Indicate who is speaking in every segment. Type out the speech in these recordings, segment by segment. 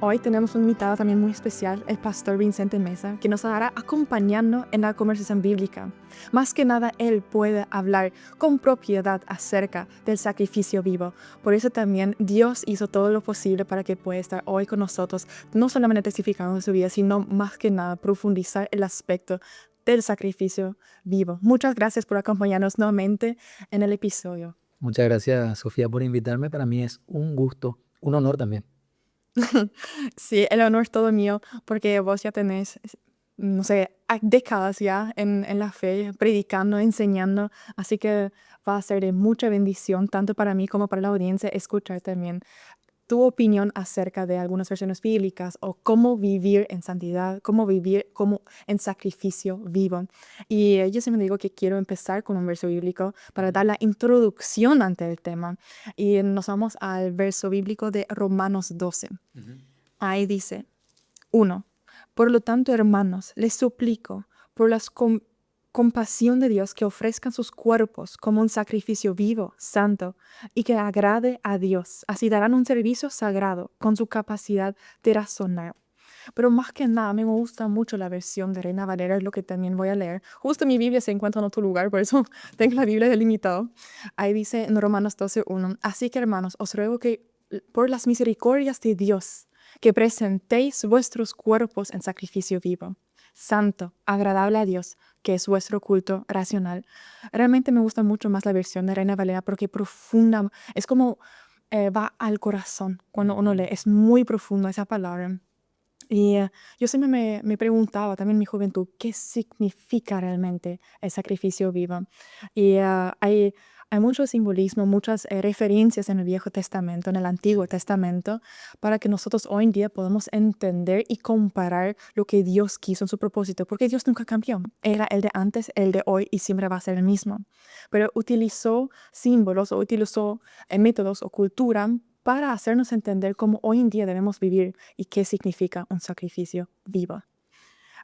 Speaker 1: Hoy tenemos un invitado también muy especial, el pastor Vicente Mesa, que nos estará acompañando en la conversación bíblica. Más que nada, él puede hablar con propiedad acerca del sacrificio vivo. Por eso también Dios hizo todo lo posible para que pueda estar hoy con nosotros, no solamente testificando de su vida, sino más que nada profundizar el aspecto del sacrificio vivo. Muchas gracias por acompañarnos nuevamente en el episodio.
Speaker 2: Muchas gracias, Sofía, por invitarme. Para mí es un gusto, un honor también.
Speaker 1: Sí, el honor es todo mío porque vos ya tenés, no sé, décadas ya en la fe, predicando, enseñando, así que va a ser de mucha bendición, tanto para mí como para la audiencia, escuchar también tu opinión acerca de algunas versiones bíblicas o cómo vivir en santidad, cómo vivir como en sacrificio vivo. Y yo siempre digo que quiero empezar con un verso bíblico para dar la introducción ante el tema. Y nos vamos al verso bíblico de Romanos 12. Ahí dice, 1. Por lo tanto, hermanos, les suplico, por la compasión de Dios, que ofrezcan sus cuerpos como un sacrificio vivo, santo, y que agrade a Dios. Así darán un servicio sagrado con su capacidad de razonar. Pero más que nada, a mí me gusta mucho la versión de Reina Valera, es lo que también voy a leer. Justo mi Biblia se encuentra en otro lugar, por eso tengo la Biblia delimitado. Ahí dice en Romanos 12:1, así que hermanos, os ruego que por las misericordias de Dios, que presentéis vuestros cuerpos en sacrificio vivo, santo, agradable a Dios, que es vuestro culto racional. Realmente me gusta mucho más la versión de Reina Valera porque profunda, es como va al corazón cuando uno lee, es muy profundo esa palabra. Y yo siempre me preguntaba también en mi juventud, ¿qué significa realmente el sacrificio vivo? Y hay mucho simbolismo, muchas referencias en el Viejo Testamento, en el Antiguo Testamento, para que nosotros hoy en día podamos entender y comparar lo que Dios quiso en su propósito, porque Dios nunca cambió. Era el de antes, el de hoy y siempre va a ser el mismo. Pero utilizó símbolos o utilizó métodos o cultura para hacernos entender cómo hoy en día debemos vivir y qué significa un sacrificio vivo.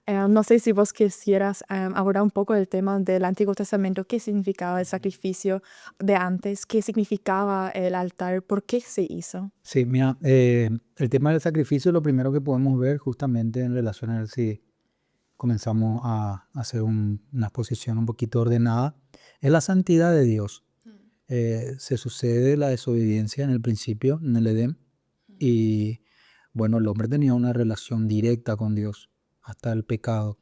Speaker 1: No sé si vos quisieras abordar un poco el tema del Antiguo Testamento, qué significaba el sacrificio de antes, qué significaba el altar, por qué se hizo.
Speaker 2: Sí, mira, el tema del sacrificio, lo primero que podemos ver justamente en relación a ver si comenzamos a hacer una exposición un poquito ordenada, es la santidad de Dios. Se sucede la desobediencia en el principio, en el Edén, y bueno, el hombre tenía una relación directa con Dios hasta el pecado.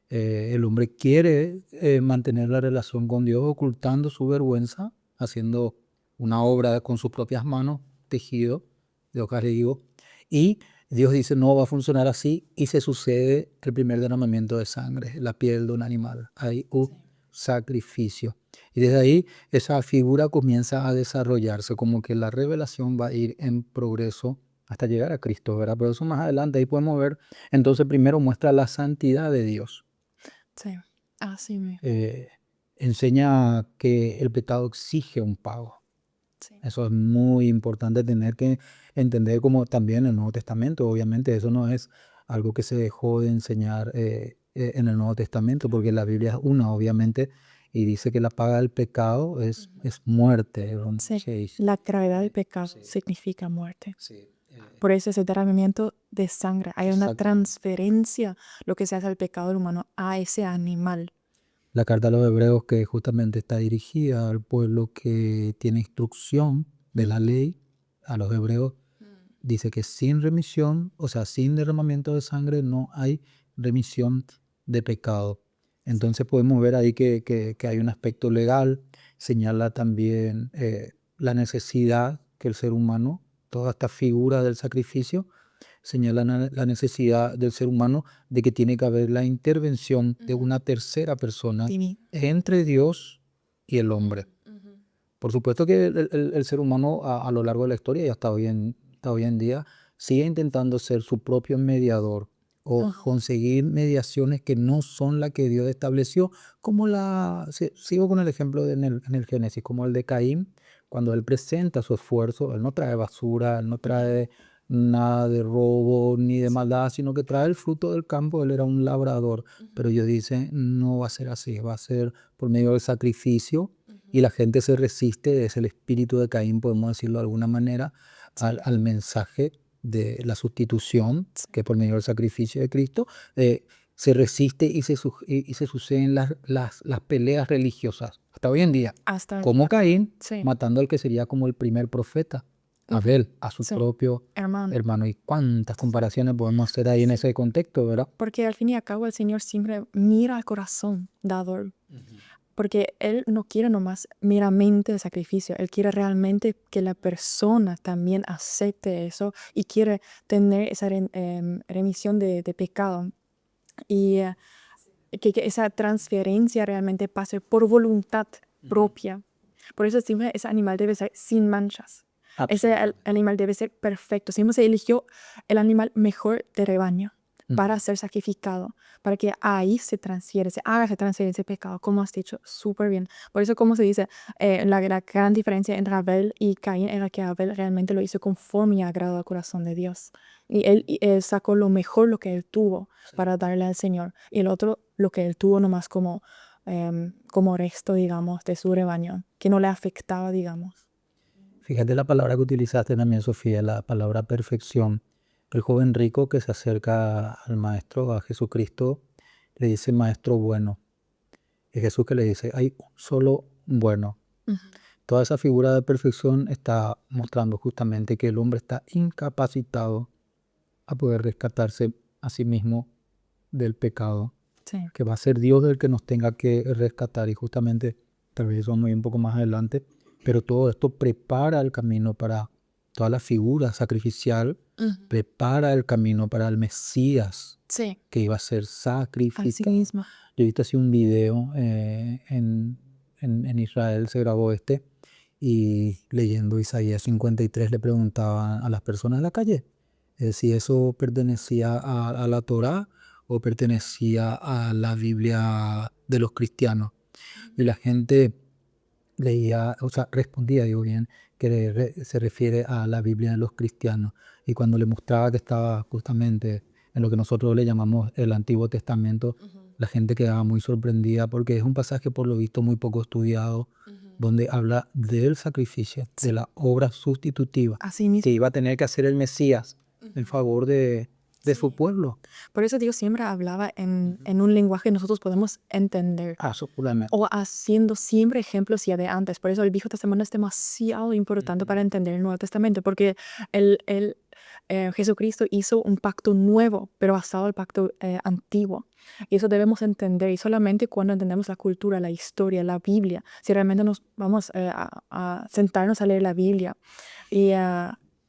Speaker 2: El hombre quiere mantener la relación con Dios ocultando su vergüenza, haciendo una obra con sus propias manos, tejido de hojas de higo. Y Dios dice, no va a funcionar así, y se sucede el primer derramamiento de sangre, la piel de un animal. Hay un sacrificio. Y desde ahí esa figura comienza a desarrollarse, como que la revelación va a ir en progreso hasta llegar a Cristo, ¿verdad? Pero eso más adelante, ahí podemos ver, entonces primero muestra la santidad de Dios.
Speaker 1: Sí, así mismo.
Speaker 2: eh, Enseña que el pecado exige un pago.
Speaker 1: Sí.
Speaker 2: Eso es muy importante tener que entender, como también en el Nuevo Testamento. Obviamente eso no es algo que se dejó de enseñar en el Nuevo Testamento, porque la Biblia es una, obviamente, y dice que la paga del pecado es muerte.
Speaker 1: Sí, la gravedad del pecado
Speaker 2: Sí,
Speaker 1: significa muerte.
Speaker 2: sí,
Speaker 1: Por eso ese derramamiento de sangre, hay una
Speaker 2: exacto.
Speaker 1: transferencia, lo que se hace al pecado del humano a ese animal.
Speaker 2: La carta a los hebreos, que justamente está dirigida al pueblo que tiene instrucción de la ley, a los hebreos, dice que sin remisión, o sea, sin derramamiento de sangre, no hay remisión de pecado. Entonces podemos ver ahí que hay un aspecto legal, señala también la necesidad que el ser humano, toda esta figura del sacrificio, señala la necesidad del ser humano de que tiene que haber la intervención de una tercera persona
Speaker 1: Dini.
Speaker 2: entre Dios y el hombre. Por supuesto que el ser humano a lo largo de la historia y hasta hoy en día sigue intentando ser su propio mediador o conseguir mediaciones que no son las que Dios estableció, como sigo con el ejemplo en el Génesis, como el de Caín, cuando él presenta su esfuerzo, él no trae basura, él no trae nada de robo ni de maldad, sino que trae el fruto del campo. Él era un labrador, pero Dios dice, no va a ser así, va a ser por medio del sacrificio. Y la gente se resiste, es el espíritu de Caín, podemos decirlo de alguna manera, al mensaje de la sustitución, que por medio del sacrificio de Cristo, se resiste y se suceden las peleas religiosas. Hasta hoy en día,
Speaker 1: Hasta,
Speaker 2: como Caín,
Speaker 1: sí,
Speaker 2: matando al que sería como el primer profeta, Abel, a su
Speaker 1: sí,
Speaker 2: propio
Speaker 1: hermano.
Speaker 2: hermano. Y cuántas comparaciones podemos hacer ahí en ese contexto, ¿verdad?
Speaker 1: Porque al fin y al cabo el Señor siempre mira al corazón dador. Porque Él no quiere nomás meramente el sacrificio, Él quiere realmente que la persona también acepte eso y quiere tener esa remisión de pecado y que esa transferencia realmente pase por voluntad propia. Por eso siempre ese animal debe ser sin manchas. Ese animal debe ser perfecto. Siempre se eligió el animal mejor de rebaño para ser sacrificado, para que ahí se transfiere, se haga esa transferencia de pecado, como has dicho, súper bien. Por eso, como se dice, la gran diferencia entre Abel y Caín era que Abel realmente lo hizo conforme y agrado al corazón de Dios. Y él sacó lo mejor, lo que él tuvo para darle al Señor. Y el otro, lo que él tuvo nomás como resto, digamos, de su rebaño, que no le afectaba, digamos.
Speaker 2: Fíjate la palabra que utilizaste también, Sofía, la palabra perfección. El joven rico que se acerca al maestro, a Jesucristo, le dice maestro bueno. Y Jesús que le dice, hay un solo bueno. Toda esa figura de perfección está mostrando justamente que el hombre está incapacitado a poder rescatarse a sí mismo del pecado,
Speaker 1: Sí.
Speaker 2: que va a ser Dios el que nos tenga que rescatar. Y justamente, tal vez eso vamos a ir un poco más adelante, pero todo esto prepara el camino para toda la figura sacrificial, prepara el camino para el Mesías
Speaker 1: Sí,
Speaker 2: que iba a ser
Speaker 1: así
Speaker 2: sacrificado.
Speaker 1: mismo.
Speaker 2: Yo he visto así un video en Israel, se grabó y leyendo Isaías 53 le preguntaban a las personas de la calle si eso pertenecía a la Torá o pertenecía a la Biblia de los cristianos. Y la gente leía, o sea, respondía, digo bien, que se refiere a la Biblia de los cristianos. Y cuando le mostraba que estaba justamente en lo que nosotros le llamamos el Antiguo Testamento, la gente quedaba muy sorprendida porque es un pasaje por lo visto muy poco estudiado, donde habla del sacrificio, de la obra sustitutiva
Speaker 1: Así
Speaker 2: que
Speaker 1: mismo.
Speaker 2: iba a tener que hacer el Mesías en favor de su pueblo.
Speaker 1: Por eso Dios siempre hablaba en un lenguaje que nosotros podemos entender.
Speaker 2: Absolutamente.
Speaker 1: O haciendo siempre ejemplos ya de antes. Por eso el Viejo Testamento es demasiado importante para entender el Nuevo Testamento, porque Jesucristo hizo un pacto nuevo, pero basado en el pacto antiguo. Y eso debemos entender. Y solamente cuando entendemos la cultura, la historia, la Biblia, si realmente nos vamos a sentarnos a leer la Biblia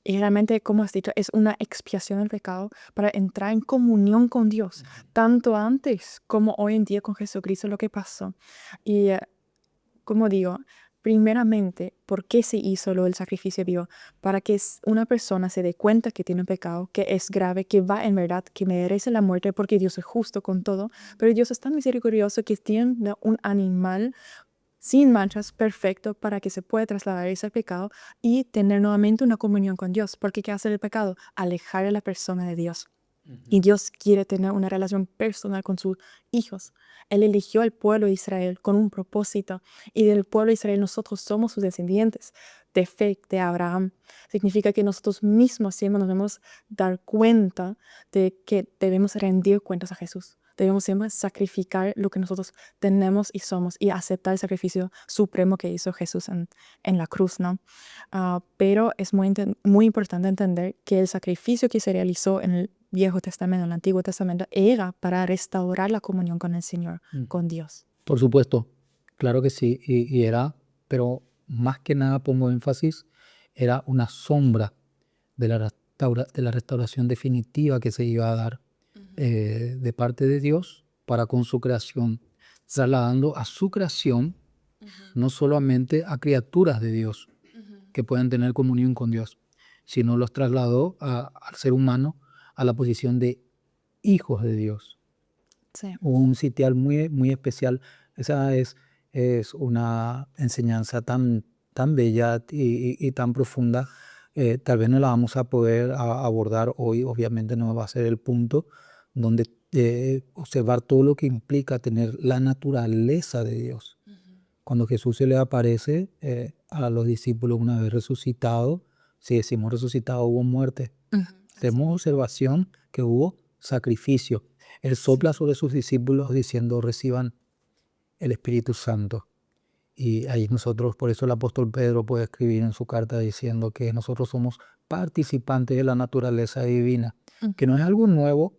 Speaker 1: y realmente, como has dicho, es una expiación del pecado para entrar en comunión con Dios, tanto antes como hoy en día con Jesucristo lo que pasó. Y como digo, primeramente, ¿por qué se hizo lo del sacrificio vivo? Para que una persona se dé cuenta que tiene un pecado, que es grave, que va en verdad, que merece la muerte, porque Dios es justo con todo. Pero Dios es tan misericordioso que tiene un animal sin manchas, perfecto, para que se pueda trasladar ese pecado y tener nuevamente una comunión con Dios. Porque ¿qué hace el pecado? Alejar a la persona de Dios. Y Dios quiere tener una relación personal con sus hijos. Él eligió al pueblo de Israel con un propósito. Y del pueblo de Israel nosotros somos sus descendientes de fe de Abraham. Significa que nosotros mismos siempre nos debemos dar cuenta de que debemos rendir cuentas a Jesús. Debemos siempre sacrificar lo que nosotros tenemos y somos y aceptar el sacrificio supremo que hizo Jesús en la cruz, ¿no? Pero es muy importante entender que el sacrificio que se realizó en el Viejo Testamento, en el Antiguo Testamento, era para restaurar la comunión con el Señor, con Dios.
Speaker 2: Por supuesto, claro que sí, y era, pero más que nada pongo énfasis, era una sombra de la restauración definitiva que se iba a dar de parte de Dios para con su creación, trasladando a su creación no solamente a criaturas de Dios que puedan tener comunión con Dios, sino los trasladó al ser humano a la posición de hijos de Dios.
Speaker 1: Sí.
Speaker 2: Un sitial muy, muy especial. Esa es una enseñanza tan bella y tan profunda. Tal vez no la vamos a poder abordar hoy, obviamente no va a ser el punto donde observar todo lo que implica tener la naturaleza de Dios. Cuando Jesús se le aparece a los discípulos una vez resucitado, si decimos resucitado hubo muerte. Hacemos observación que hubo sacrificio. Él sopla sobre sus discípulos diciendo, reciban el Espíritu Santo. Y ahí nosotros, por eso el apóstol Pedro puede escribir en su carta diciendo que nosotros somos participantes de la naturaleza divina, que no es algo nuevo,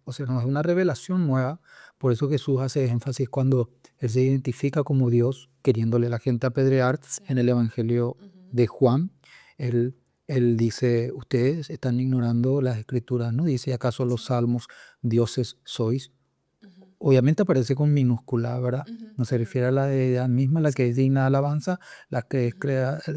Speaker 2: o sea, no es una revelación nueva. Por eso Jesús hace énfasis cuando Él se identifica como Dios, queriéndole a la gente apedrear en el Evangelio de Juan. Él dice, ustedes están ignorando las Escrituras, ¿no? Dice, ¿acaso los salmos dioses sois? Obviamente aparece con minúscula, ¿verdad? No se refiere a la deidad misma, la que es digna de alabanza, el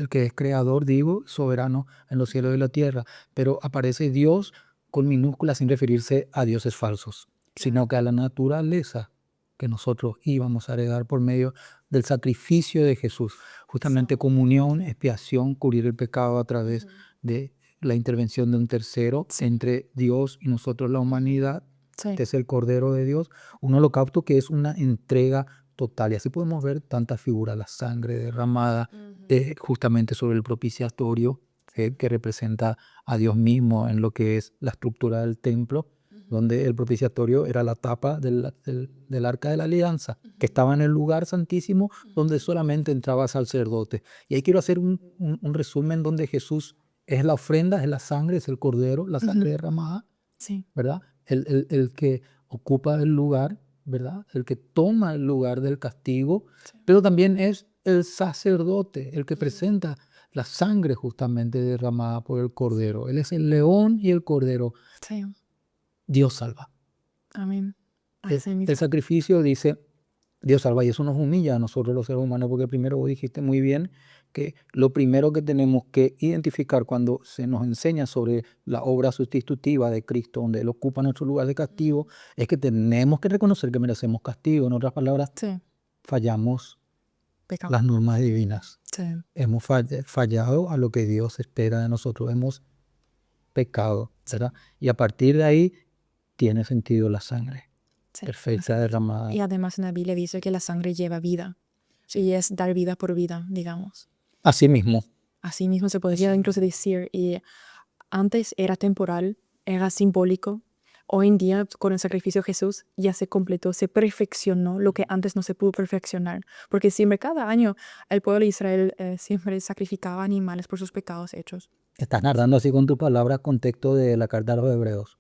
Speaker 2: que es creador, digo, soberano en los cielos y la tierra. Pero aparece Dios con minúscula sin referirse a dioses falsos, sino que a la naturaleza que nosotros íbamos a heredar por medio del sacrificio de Jesús. Justamente comunión, expiación, cubrir el pecado a través de la intervención de un tercero entre Dios y nosotros, la humanidad. Este es el Cordero de Dios, un holocausto que es una entrega total. Y así podemos ver tantas figuras, la sangre derramada justamente sobre el propiciatorio, que representa a Dios mismo en lo que es la estructura del templo, donde el propiciatorio era la tapa del arca de la alianza, que estaba en el lugar santísimo donde solamente entraba sacerdote. Y ahí quiero hacer un resumen donde Jesús es la ofrenda, es la sangre, es el cordero, la sangre derramada, ¿verdad? El que ocupa el lugar, ¿verdad? El que toma el lugar del castigo, pero también es el sacerdote, el que presenta la sangre justamente derramada por el cordero. Él es el león y el cordero. Dios salva.
Speaker 1: Amén.
Speaker 2: El sacrificio dice, Dios salva, y eso nos humilla a nosotros los seres humanos, porque primero vos dijiste muy bien que lo primero que tenemos que identificar cuando se nos enseña sobre la obra sustitutiva de Cristo, donde Él ocupa nuestro lugar de castigo, es que tenemos que reconocer que merecemos castigo. En otras palabras, fallamos las normas divinas. Hemos fallado a lo que Dios espera de nosotros. Hemos pecado, ¿verdad? Y a partir de ahí tiene sentido la sangre. Perfecta, derramada.
Speaker 1: Y además en la Biblia dice que la sangre lleva vida. Y es dar vida por vida, digamos.
Speaker 2: Así mismo.
Speaker 1: Así mismo se podría incluso decir. Y antes era temporal, era simbólico. Hoy en día, con el sacrificio de Jesús, ya se completó, se perfeccionó lo que antes no se pudo perfeccionar. Porque siempre, cada año, el pueblo de Israel siempre sacrificaba animales por sus pecados hechos.
Speaker 2: Estás narrando así con tu palabra contexto de la carta a los Hebreos.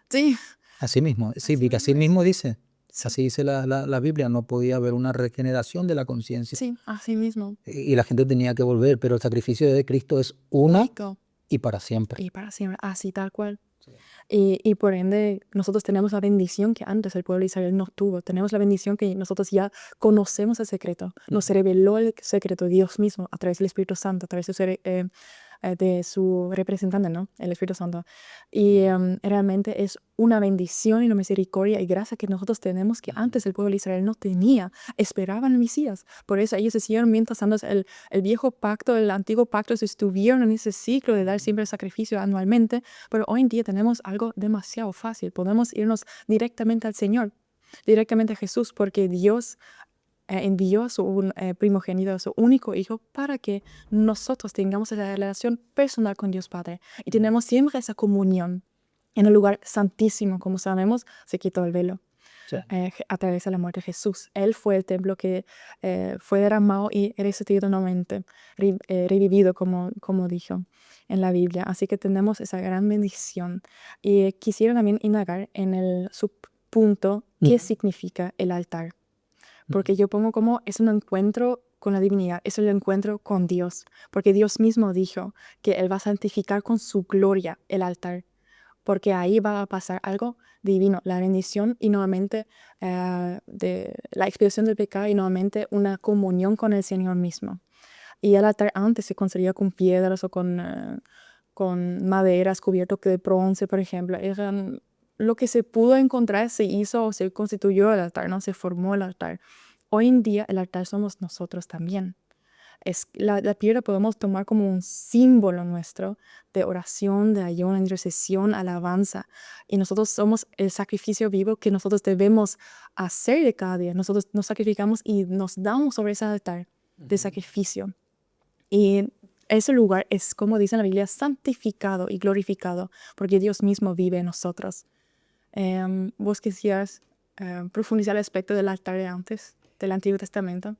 Speaker 1: Sí.
Speaker 2: Así mismo, sí, porque así mismo dice. Así dice la Biblia, no podía haber una regeneración de la conciencia.
Speaker 1: Sí, así mismo.
Speaker 2: Y la gente tenía que volver, pero el sacrificio de Cristo es único y para siempre.
Speaker 1: Y para siempre, así tal cual. Y por ende, nosotros tenemos la bendición que antes el pueblo de Israel no tuvo. Tenemos la bendición que nosotros ya conocemos el secreto. Nos reveló el secreto Dios mismo a través del Espíritu Santo, a través de su representante, ¿no? El Espíritu Santo. Y realmente es una bendición y una misericordia y gracia que nosotros tenemos que antes el pueblo de Israel no tenía. Esperaban el Mesías. Por eso ellos decían, mientras tanto el viejo pacto, el antiguo pacto, estuvieron en ese ciclo de dar siempre el sacrificio anualmente. Pero hoy en día tenemos algo demasiado fácil. Podemos irnos directamente al Señor, directamente a Jesús, porque Dios envió a su primogénito, a su único hijo, para que nosotros tengamos esa relación personal con Dios Padre. Y tenemos siempre esa comunión en el lugar santísimo. Como sabemos, se quitó el velo a través de la muerte de Jesús. Él fue el templo que fue derramado y resucitado nuevamente, revivido, como dijo en la Biblia. Así que tenemos esa gran bendición. Y quisiera también indagar en el subpunto, ¿qué significa el altar? Porque yo pongo como es un encuentro con la divinidad, es el encuentro con Dios. Porque Dios mismo dijo que Él va a santificar con su gloria el altar. Porque ahí va a pasar algo divino, la bendición y nuevamente de la expiación del pecado y nuevamente una comunión con el Señor mismo. Y el altar antes se construía con piedras o con maderas cubierto de bronce, por ejemplo. Eran lo que se pudo encontrar, se hizo o se constituyó el altar, ¿no? Se formó el altar. Hoy en día el altar somos nosotros también. La piedra podemos tomar como un símbolo nuestro de oración, de ayuno, intercesión, alabanza. Y nosotros somos el sacrificio vivo que nosotros debemos hacer de cada día. Nosotros nos sacrificamos y nos damos sobre ese altar de sacrificio. Y ese lugar es, como dice en la Biblia, santificado y glorificado, porque Dios mismo vive en nosotros. ¿Vos quisieras profundizar al aspecto del altar de antes, del Antiguo Testamento?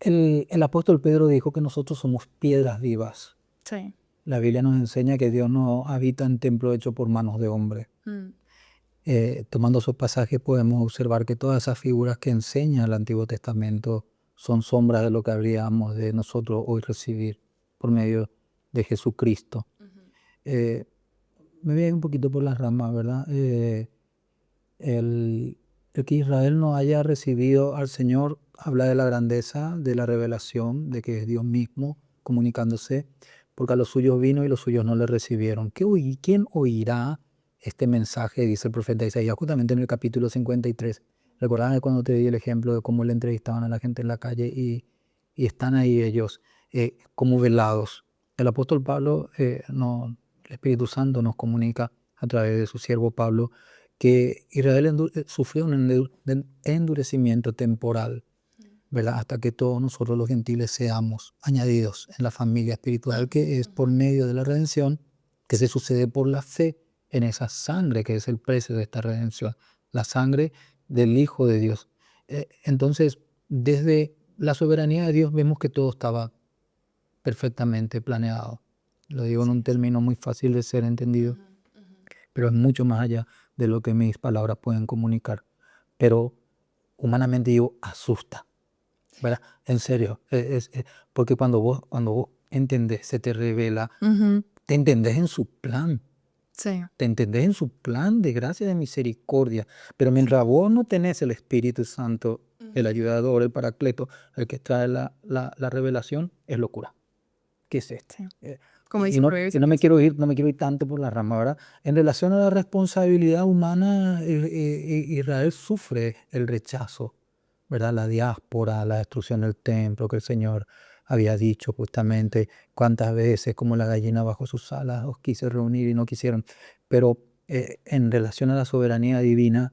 Speaker 2: El apóstol Pedro dijo que nosotros somos piedras vivas.
Speaker 1: Sí.
Speaker 2: La Biblia nos enseña que Dios no habita en templo hecho por manos de hombre. Tomando esos pasajes podemos observar que todas esas figuras que enseña el Antiguo Testamento son sombras de lo que habríamos de nosotros hoy recibir por medio de Jesucristo. Me voy a ir un poquito por las ramas, ¿verdad? El que Israel no haya recibido al Señor habla de la grandeza, de la revelación, de que es Dios mismo comunicándose, porque a los suyos vino y los suyos no le recibieron. ¿Quién oirá este mensaje? Dice el profeta Isaías, justamente en el capítulo 53. ¿Recuerdan cuando te di el ejemplo de cómo le entrevistaban a la gente en la calle y están ahí ellos como velados? El apóstol Pablo, el Espíritu Santo nos comunica a través de su siervo Pablo que Israel sufrió un endurecimiento temporal, ¿verdad? Hasta que todos nosotros los gentiles seamos añadidos en la familia espiritual, que es por medio de la redención, que se sucede por la fe en esa sangre que es el precio de esta redención, la sangre del Hijo de Dios. Entonces, desde la soberanía de Dios vemos que todo estaba perfectamente planeado. Lo digo en un término muy fácil de ser entendido, pero es mucho más allá de lo que mis palabras pueden comunicar. Pero humanamente digo, asusta, ¿verdad? En serio, porque cuando vos entendés, se te revela, te entendés en su plan,
Speaker 1: Sí.
Speaker 2: te entendés en su plan de gracia y de misericordia, pero mientras vos no tenés el Espíritu Santo, el ayudador, el paracleto, el que trae la revelación, es locura. ¿Qué es esto?
Speaker 1: Sí.
Speaker 2: Eh,
Speaker 1: Como
Speaker 2: Y
Speaker 1: dice
Speaker 2: no,
Speaker 1: Proverbios.
Speaker 2: y no me quiero ir tanto por la rama, ¿verdad? En relación a la responsabilidad humana, Israel sufre el rechazo, ¿verdad? La diáspora, la destrucción del templo que el Señor había dicho justamente cuántas veces, como la gallina bajo sus alas, os quise reunir y no quisieron. Pero en relación a la soberanía divina,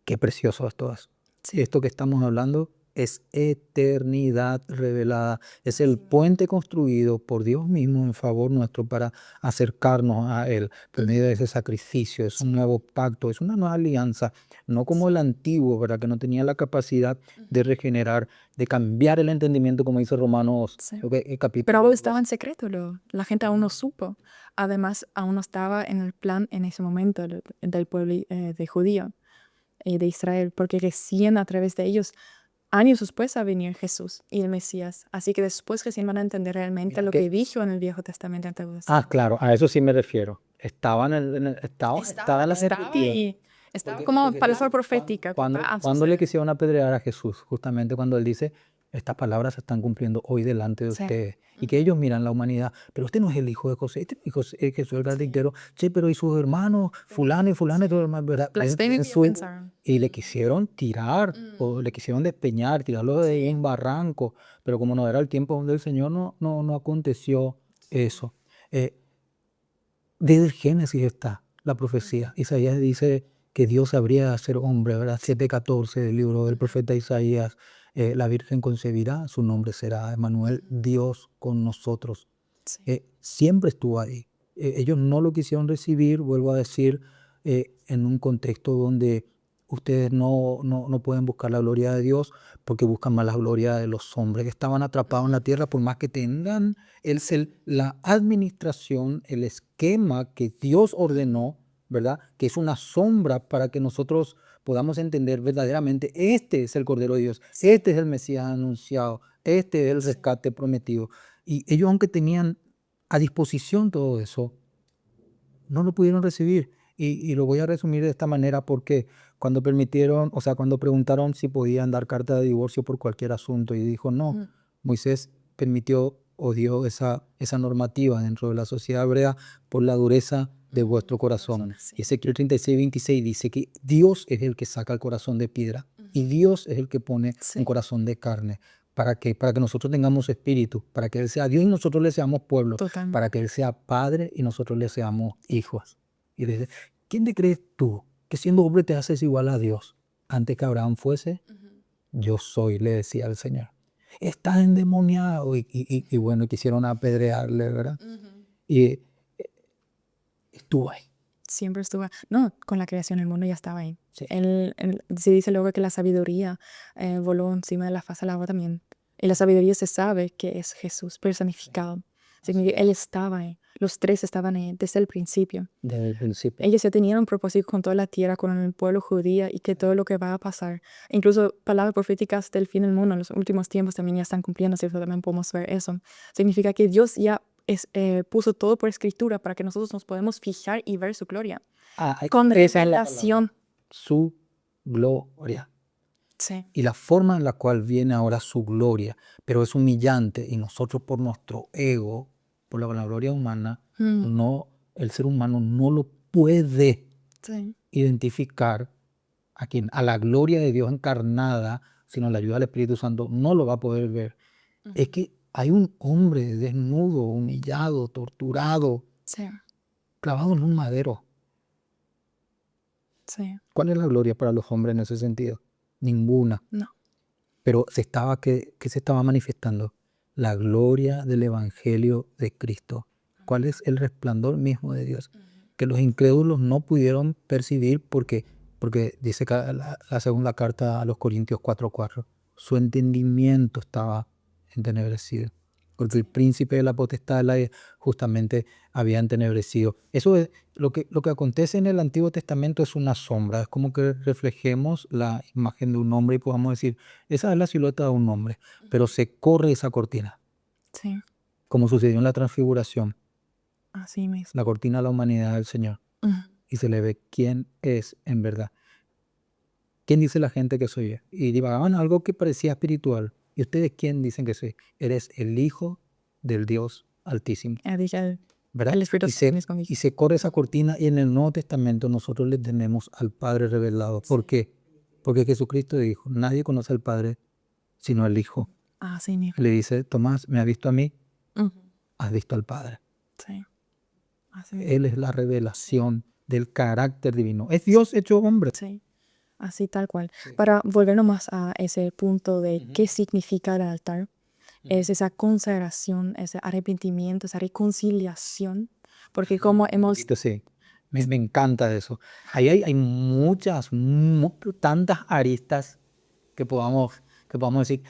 Speaker 2: qué precioso es todo eso.
Speaker 1: Sí.
Speaker 2: Esto que estamos hablando es eternidad revelada. Es el
Speaker 1: Así mismo.
Speaker 2: puente construido por Dios mismo en favor nuestro para acercarnos a Él por medio de ese sacrificio. Es un nuevo pacto, es una nueva alianza, no como el antiguo, ¿verdad? Que no tenía la capacidad de regenerar, de cambiar el entendimiento, como dice Romanos,
Speaker 1: Sí.
Speaker 2: creo que el
Speaker 1: Pero
Speaker 2: capítulo
Speaker 1: aún
Speaker 2: 2.
Speaker 1: estaba en secreto, la gente aún no supo. Además, aún no estaba en el plan en ese momento del pueblo de judío y de Israel, porque recién a través de ellos, años después, va a venir Jesús y el Mesías. Así que después recién van a entender realmente
Speaker 2: Mira
Speaker 1: lo
Speaker 2: que-
Speaker 1: que dijo en el Viejo Testamento y Antiguo Testamento.
Speaker 2: Claro, a eso sí me refiero. Estaba en las
Speaker 1: Estaba
Speaker 2: escrituras.
Speaker 1: y estaba como palabra profética.
Speaker 2: Cuando le quisieron apedrear a Jesús, justamente cuando él dice, estas palabras se están cumpliendo hoy delante de
Speaker 1: Sí.
Speaker 2: ustedes, y que ellos miran la humanidad, pero usted no es el hijo de José, este no es Jesús el carpintero, che, pero y sus hermanos, fulano y fulano y todo lo demás, ¿verdad?
Speaker 1: Blasfemia que pensaron.
Speaker 2: Y le quisieron tirar, o le quisieron despeñar, tirarlo de ahí en barranco, pero como no era el tiempo donde el Señor, no aconteció eso. Eh, Desde el Génesis está la profecía. Isaías dice que Dios habría de hacer hombre, ¿verdad? 7:14 del libro del profeta Isaías. La Virgen concebirá, su nombre será Emmanuel, Dios con nosotros.
Speaker 1: Sí.
Speaker 2: Siempre estuvo ahí. Ellos no lo quisieron recibir, vuelvo a decir, en un contexto donde ustedes no pueden buscar la gloria de Dios porque buscan más la gloria de los hombres que estaban atrapados en la tierra, por más que tengan la administración, el esquema que Dios ordenó, ¿verdad? Que es una sombra para que nosotros podamos entender verdaderamente, este es el Cordero de Dios, este es el Mesías anunciado, este es el rescate prometido. Y ellos, aunque tenían a disposición todo eso, no lo pudieron recibir. Y lo voy a resumir de esta manera porque cuando cuando preguntaron si podían dar carta de divorcio por cualquier asunto y dijo no, Moisés permitió o dio esa normativa dentro de la sociedad hebrea por la dureza de vuestro corazón.
Speaker 1: Sí.
Speaker 2: Y Ezequiel 36:26 dice que Dios es el que saca el corazón de piedra y Dios es el que pone
Speaker 1: Sí.
Speaker 2: un corazón de carne. ¿Para qué? Para que nosotros tengamos espíritu, para que Él sea Dios y nosotros le seamos pueblo,
Speaker 1: Totalmente.
Speaker 2: para que Él sea Padre y nosotros le seamos hijos. Y dice, ¿quién te crees tú que siendo hombre te haces igual a Dios? Antes que Abraham fuese, yo soy, le decía el Señor. Estás endemoniado. Y bueno, quisieron apedrearle, ¿verdad? Y estuvo ahí.
Speaker 1: Siempre estuvo. No, con la creación del mundo ya estaba ahí.
Speaker 2: Sí.
Speaker 1: Se dice luego que la sabiduría voló encima de la faz del agua también. Y la sabiduría se sabe que es Jesús personificado. Significa, Él estaba ahí. Los tres estaban ahí desde el principio.
Speaker 2: Desde el principio.
Speaker 1: Ellos ya tenían un propósito con toda la tierra, con el pueblo judío y que todo lo que va a pasar. Incluso palabras proféticas del fin del mundo en los últimos tiempos también ya están cumpliendo, ¿cierto? También podemos ver eso. Significa que Dios ya puso todo por escritura para que nosotros nos podamos fijar y ver su gloria. Con
Speaker 2: Esa es la palabra.
Speaker 1: revelación.
Speaker 2: Su gloria.
Speaker 1: Sí.
Speaker 2: Y la forma en la cual viene ahora su gloria, pero es humillante y nosotros por nuestro ego, por la vanagloria humana, no, el ser humano no lo puede
Speaker 1: Sí.
Speaker 2: identificar a la gloria de Dios encarnada, sino la ayuda del Espíritu Santo, no lo va a poder ver. Es que hay un hombre desnudo, humillado, torturado,
Speaker 1: Sí.
Speaker 2: clavado en un madero.
Speaker 1: Sí.
Speaker 2: ¿Cuál es la gloria para los hombres en ese sentido? Ninguna.
Speaker 1: No.
Speaker 2: Pero ¿qué se estaba manifestando? La gloria del Evangelio de Cristo. ¿Cuál es el resplandor mismo de Dios? Que los incrédulos no pudieron percibir porque dice la segunda carta a los Corintios 4:4, su entendimiento estaba entenebrecido. Porque el príncipe de la potestad del aire justamente había entenebrecido. Eso es lo que acontece en el Antiguo Testamento, es una sombra. Es como que reflejemos la imagen de un hombre y podamos decir, esa es la silueta de un hombre, pero se corre esa cortina,
Speaker 1: Sí.
Speaker 2: como sucedió en la transfiguración,
Speaker 1: Así mismo.
Speaker 2: la cortina de la humanidad del Señor, y se le ve quién es en verdad. ¿Quién dice la gente que soy yo? Y divagaban algo que parecía espiritual. ¿Y ustedes quién dicen que soy? Eres el Hijo del Dios Altísimo.
Speaker 1: Dije,
Speaker 2: ¿Verdad?
Speaker 1: el Espíritu
Speaker 2: Y
Speaker 1: Santo
Speaker 2: se,
Speaker 1: mismo
Speaker 2: y
Speaker 1: dijo.
Speaker 2: se corre esa cortina y en el Nuevo Testamento nosotros le tenemos al Padre revelado. ¿Por qué? Porque Jesucristo dijo, nadie conoce al Padre sino el Hijo.
Speaker 1: Así mismo.
Speaker 2: Le dice, Tomás, ¿me has visto a mí?
Speaker 1: Ujú.
Speaker 2: Has visto al Padre.
Speaker 1: Sí. Así mismo.
Speaker 2: Él es la revelación del carácter divino. Es Dios hecho hombre.
Speaker 1: Sí. Así tal cual. Para volver nomás a ese punto de qué significa el altar, es esa consagración, ese arrepentimiento, esa reconciliación, porque como hemos...
Speaker 2: Sí, me encanta eso. Ahí hay muchas, tantas aristas que podamos decir,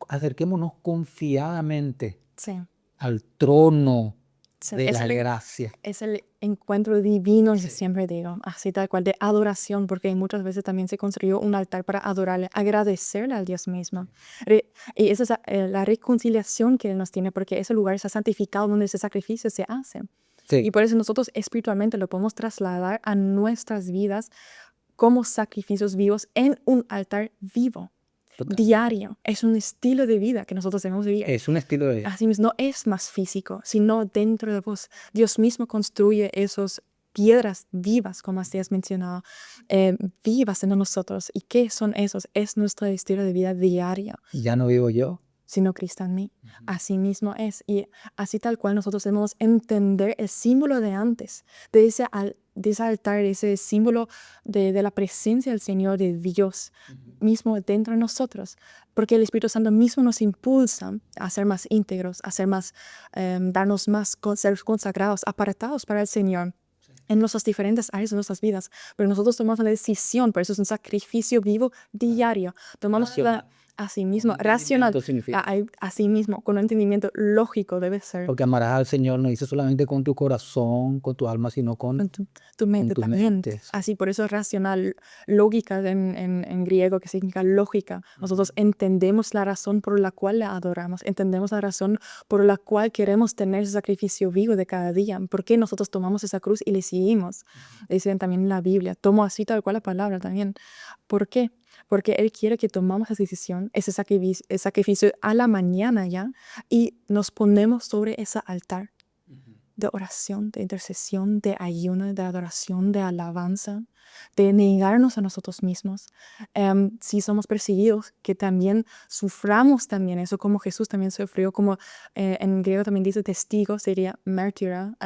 Speaker 2: acerquémonos confiadamente
Speaker 1: Sí.
Speaker 2: al trono
Speaker 1: Sí,
Speaker 2: de
Speaker 1: es
Speaker 2: la
Speaker 1: el,
Speaker 2: gracia.
Speaker 1: es el encuentro divino, yo siempre digo, así tal cual, de adoración, porque muchas veces también se construyó un altar para adorarle, agradecerle al Dios mismo. Y esa es la reconciliación que Él nos tiene, porque ese lugar está santificado donde ese sacrificio se hace.
Speaker 2: Sí,
Speaker 1: Y por eso nosotros espiritualmente lo podemos trasladar a nuestras vidas como sacrificios vivos en un altar vivo,
Speaker 2: total.
Speaker 1: diario. Es un estilo de vida que nosotros debemos vivir.
Speaker 2: Es un estilo de vida.
Speaker 1: Así mismo, no es más físico, sino dentro de vos. Dios mismo construye esas piedras vivas, como así has mencionado, vivas en nosotros. ¿Y qué son esos? Es nuestro estilo de vida diario,
Speaker 2: Ya no vivo yo.
Speaker 1: sino Cristo en mí. Así mismo es. Y así tal cual nosotros debemos entender el símbolo de antes, de ese altar, ese símbolo de la presencia del Señor, de Dios mismo dentro de nosotros. Porque el Espíritu Santo mismo nos impulsa a ser más íntegros, a ser más, darnos más, ser consagrados, apartados para el Señor en nuestras diferentes áreas de nuestras vidas. Pero nosotros tomamos la decisión, por eso es un sacrificio vivo diario. Tomamos la... Así mismo, racional, así mismo, con un entendimiento lógico debe ser.
Speaker 2: Porque amarás al Señor no dice solamente con tu corazón, con tu alma, sino con
Speaker 1: Tu mente
Speaker 2: tu
Speaker 1: también.
Speaker 2: mente.
Speaker 1: Así, por eso es racional, lógica en griego, que significa lógica. Nosotros entendemos la razón por la cual la adoramos, entendemos la razón por la cual queremos tener ese sacrificio vivo de cada día, por qué nosotros tomamos esa cruz y le seguimos. Dicen también en la Biblia, tomo así tal cual la palabra también. ¿Por qué? Porque Él quiere que tomamos esa decisión, ese sacrificio a la mañana ya, y nos ponemos sobre ese altar. de oración, de intercesión, de ayuno, de adoración, de alabanza, de negarnos a nosotros mismos. Si somos perseguidos, que también suframos también eso, como Jesús también sufrió, como en griego también dice testigo, sería mártira,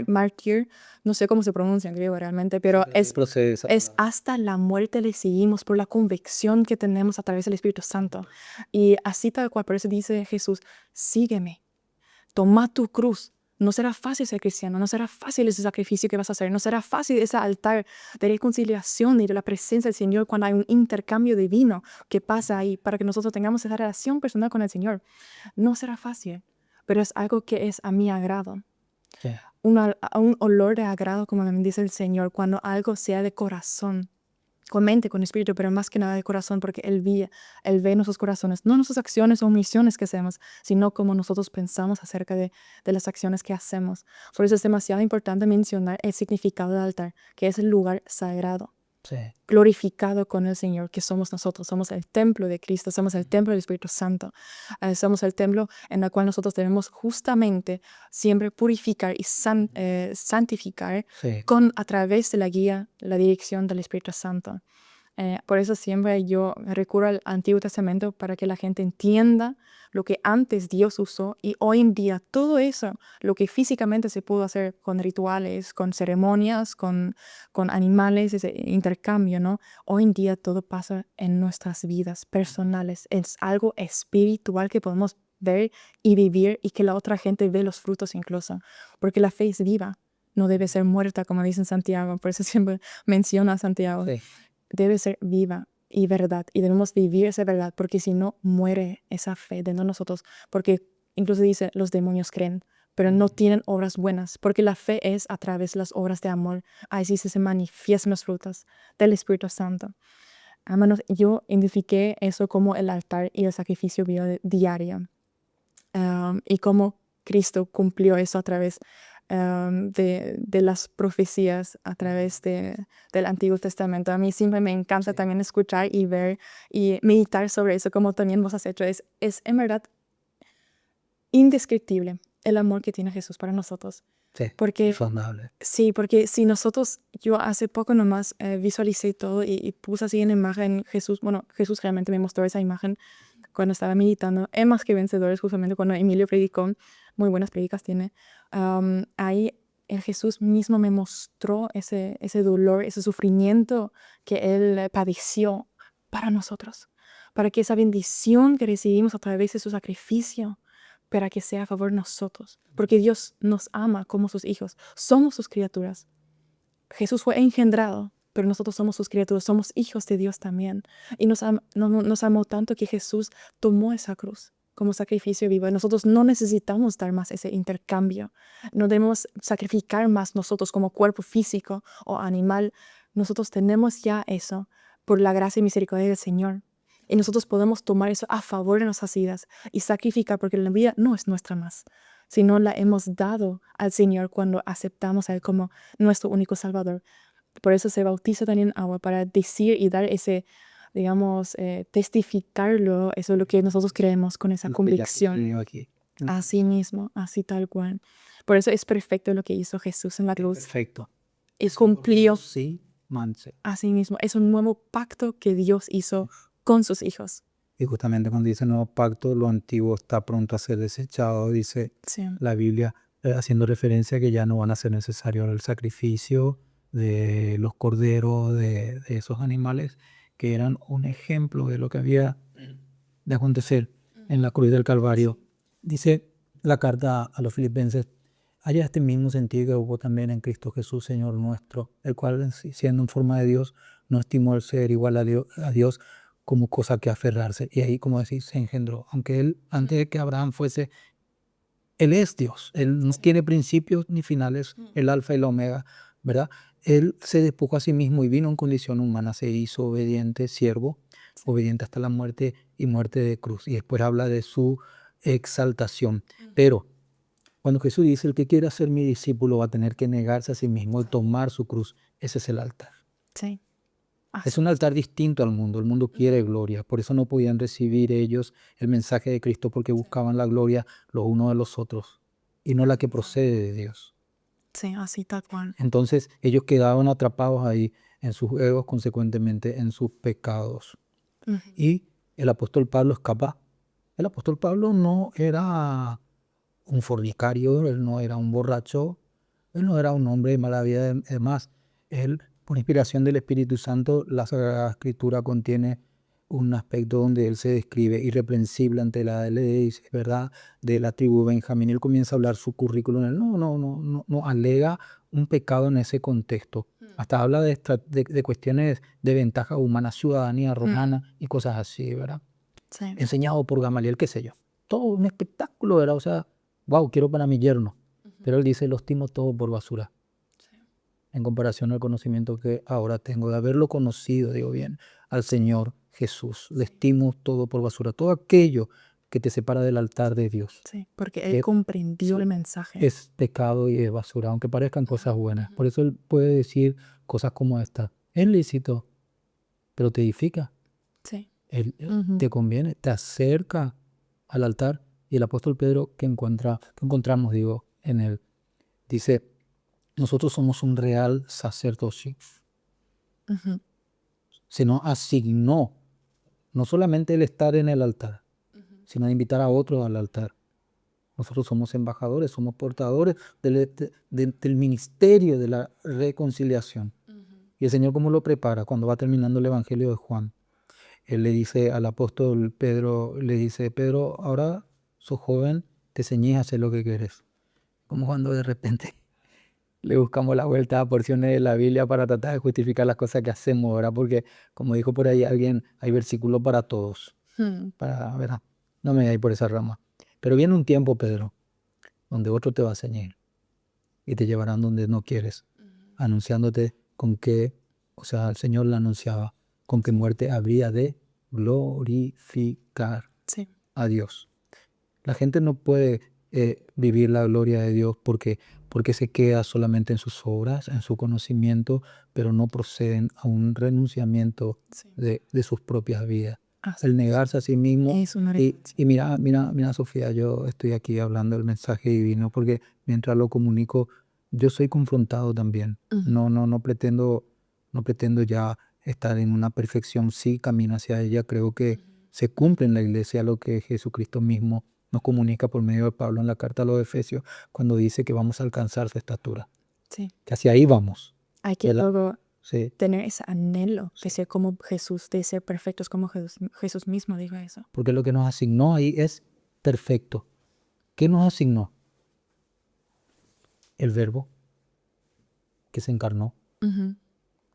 Speaker 1: mártir, no sé cómo se pronuncia en griego realmente, pero
Speaker 2: Procede esa
Speaker 1: es
Speaker 2: palabra.
Speaker 1: hasta la muerte le seguimos por la convicción que tenemos a través del Espíritu Santo. Y así tal cual, por eso dice Jesús, sígueme, toma tu cruz. No será fácil ser cristiano, no será fácil ese sacrificio que vas a hacer, no será fácil ese altar de reconciliación y de la presencia del Señor cuando hay un intercambio divino que pasa ahí para que nosotros tengamos esa relación personal con el Señor. No será fácil, pero es algo que es a mi agrado.
Speaker 2: Sí.
Speaker 1: Un olor de agrado, como me dice el Señor, cuando algo sea de corazón, con mente, con espíritu, pero más que nada de corazón, porque Él ve nuestros corazones, no nuestras acciones o omisiones que hacemos, sino como nosotros pensamos acerca de las acciones que hacemos. Por eso es demasiado importante mencionar el significado del altar, que es el lugar sagrado,
Speaker 2: Sí.
Speaker 1: glorificado con el Señor, que somos nosotros, somos el templo de Cristo, somos el templo del Espíritu Santo, somos el templo en el cual nosotros debemos justamente siempre purificar y santificar
Speaker 2: Sí.
Speaker 1: a través de la guía, la dirección del Espíritu Santo. Por eso siempre yo recurro al Antiguo Testamento para que la gente entienda lo que antes Dios usó y hoy en día todo eso, lo que físicamente se pudo hacer con rituales, con ceremonias, con animales, ese intercambio, ¿no? Hoy en día todo pasa en nuestras vidas personales. Es algo espiritual que podemos ver y vivir y que la otra gente ve los frutos incluso, porque la fe es viva. No debe ser muerta, como dice Santiago, por eso siempre menciona a Santiago.
Speaker 2: Sí.
Speaker 1: Debe ser viva y verdad, y debemos vivir esa verdad, porque si no, muere esa fe de nosotros, porque incluso dice, los demonios creen, pero no tienen obras buenas, porque la fe es a través de las obras de amor, así se manifiestan los frutos del Espíritu Santo. Hermanos, yo identifiqué eso como el altar y el sacrificio diario, y cómo Cristo cumplió eso a través de las profecías, a través del Antiguo Testamento. A mí siempre me encanta
Speaker 2: Sí.
Speaker 1: también escuchar y ver y meditar sobre eso, como también vos has hecho. Es en verdad indescriptible el amor que tiene Jesús para nosotros.
Speaker 2: Sí.
Speaker 1: Porque
Speaker 2: Insondable.
Speaker 1: sí, porque si nosotros, yo hace poco nomás visualicé todo y puse así en imagen Jesús, bueno, Jesús realmente me mostró esa imagen cuando estaba meditando en Más que Vencedores, justamente cuando Emilio predicó, muy buenas predicas tiene, ahí el Jesús mismo me mostró ese dolor, ese sufrimiento que Él padeció para nosotros, para que esa bendición que recibimos a través de su sacrificio, para que sea a favor de nosotros, porque Dios nos ama como sus hijos, somos sus criaturas. Jesús fue engendrado, pero nosotros somos sus criaturas, somos hijos de Dios también. Y nos amó tanto que Jesús tomó esa cruz como sacrificio vivo. Nosotros no necesitamos dar más ese intercambio. No debemos sacrificar más nosotros como cuerpo físico o animal. Nosotros tenemos ya eso por la gracia y misericordia del Señor. Y nosotros podemos tomar eso a favor de nuestras vidas y sacrificar, porque la vida no es nuestra más, sino la hemos dado al Señor cuando aceptamos a Él como nuestro único Salvador. Por eso se bautiza también en agua, para decir y dar ese, digamos, testificarlo, eso es lo que nosotros creemos con esa
Speaker 2: Lo que ya
Speaker 1: convicción.
Speaker 2: sucedió aquí.
Speaker 1: Así mismo, así tal cual. Por eso es perfecto lo que hizo Jesús en la cruz.
Speaker 2: Perfecto.
Speaker 1: Y cumplió
Speaker 2: Sí, manse.
Speaker 1: así mismo. Es un nuevo pacto que Dios hizo con sus hijos.
Speaker 2: Y justamente cuando dice nuevo pacto, lo antiguo está pronto a ser desechado, dice
Speaker 1: Sí.
Speaker 2: la Biblia, haciendo referencia a que ya no van a ser necesarios el sacrificio de los corderos, de esos animales, que eran un ejemplo de lo que había de acontecer en la cruz del Calvario. Dice la carta a los Filipenses, haya este mismo sentido que hubo también en Cristo Jesús, Señor nuestro, el cual, siendo en forma de Dios, no estimó el ser igual a Dios como cosa que aferrarse. Y ahí, como decís, se engendró. Aunque él, antes de que Abraham fuese, él es Dios. Él no tiene principios ni finales, el alfa y el omega, ¿verdad? Él se despojó a sí mismo y vino en condición humana, se hizo obediente, siervo, obediente hasta la muerte y muerte de cruz. Y después habla de su exaltación. Pero cuando Jesús dice, el que quiera ser mi discípulo va a tener que negarse a sí mismo y tomar su cruz, ese es el altar.
Speaker 1: Sí.
Speaker 2: Es un altar distinto al mundo. El mundo quiere gloria. Por eso no podían recibir ellos el mensaje de Cristo, porque buscaban la gloria los unos de los otros. y no la que procede de Dios.
Speaker 1: Sí, así tal cual.
Speaker 2: Entonces ellos quedaban atrapados ahí en sus egos, consecuentemente en sus pecados.
Speaker 1: Ujú.
Speaker 2: Y el apóstol Pablo escapa. El apóstol Pablo no era un fornicario, él no era un borracho, él no era un hombre de mala vida. Además, él, por inspiración del Espíritu Santo, la Sagrada Escritura contiene un aspecto donde él se describe irreprensible ante la ley, ¿verdad? De la tribu de Benjamín. Él comienza a hablar su currículum. Él no alega un pecado en ese contexto. Hasta habla de cuestiones de ventaja humana, ciudadanía romana y cosas así, ¿verdad?
Speaker 1: Sí.
Speaker 2: Enseñado por Gamaliel, qué sé yo. Todo un espectáculo, ¿verdad? O sea, wow, quiero para mi yerno. Pero él dice, lo estimo todo por basura.
Speaker 1: Sí.
Speaker 2: En comparación al conocimiento que ahora tengo, de haberlo conocido, digo bien, al Señor Jesús. Le estimo todo por basura. Todo aquello que te separa del altar de Dios
Speaker 1: Sí, porque él comprendió el mensaje.
Speaker 2: es pecado y es basura, aunque parezcan cosas buenas. Por eso él puede decir cosas como esta. Es lícito, pero te edifica.
Speaker 1: Sí.
Speaker 2: Te conviene, te acerca al altar. Y el apóstol Pedro que encontramos, digo, en él, dice, nosotros somos un real sacerdocio.
Speaker 1: Ujú.
Speaker 2: Se nos asignó no solamente el estar en el altar, sino invitar a otros al altar. Nosotros somos embajadores, somos portadores del ministerio de la reconciliación. Y el Señor, ¿cómo lo prepara? Cuando va terminando el Evangelio de Juan, Él le dice al apóstol Pedro, le dice, Pedro, ahora sos joven, te ceñís a hacer lo que quieres. Como cuando de repente le buscamos la vuelta a porciones de la Biblia para tratar de justificar las cosas que hacemos, ¿verdad? Porque, como dijo por ahí alguien, hay versículos para todos, ¿verdad? No me voy a ir por esa rama. Pero viene un tiempo, Pedro, donde otro te va a ceñir y te llevarán donde no quieres, anunciándote con qué, o sea, el Señor le anunciaba, con qué muerte habría de glorificar
Speaker 1: Sí.
Speaker 2: a Dios. La gente no puede vivir la gloria de Dios porque se queda solamente en sus obras, en su conocimiento, pero no proceden a un renunciamiento
Speaker 1: Sí.
Speaker 2: de sus propias vidas.
Speaker 1: Así
Speaker 2: El negarse a sí mismo.
Speaker 1: es una
Speaker 2: Y
Speaker 1: renuncia.
Speaker 2: mira, Sofía, yo estoy aquí hablando del mensaje divino porque mientras lo comunico, yo soy confrontado también.
Speaker 1: Ujú.
Speaker 2: No pretendo ya estar en una perfección. Sí, camino hacia ella. Creo que se cumple en la iglesia lo que Jesucristo mismo nos comunica por medio de Pablo en la carta a los Efesios, cuando dice que vamos a alcanzar su estatura.
Speaker 1: Sí.
Speaker 2: Que hacia ahí vamos.
Speaker 1: Hay que
Speaker 2: ¿Verdad?
Speaker 1: luego
Speaker 2: Sí.
Speaker 1: tener ese anhelo de
Speaker 2: Sí.
Speaker 1: ser como Jesús, de ser perfectos como Jesús. Jesús mismo dijo eso.
Speaker 2: Porque lo que nos asignó ahí es perfecto. ¿Qué nos asignó? El Verbo que se encarnó.
Speaker 1: Ujú.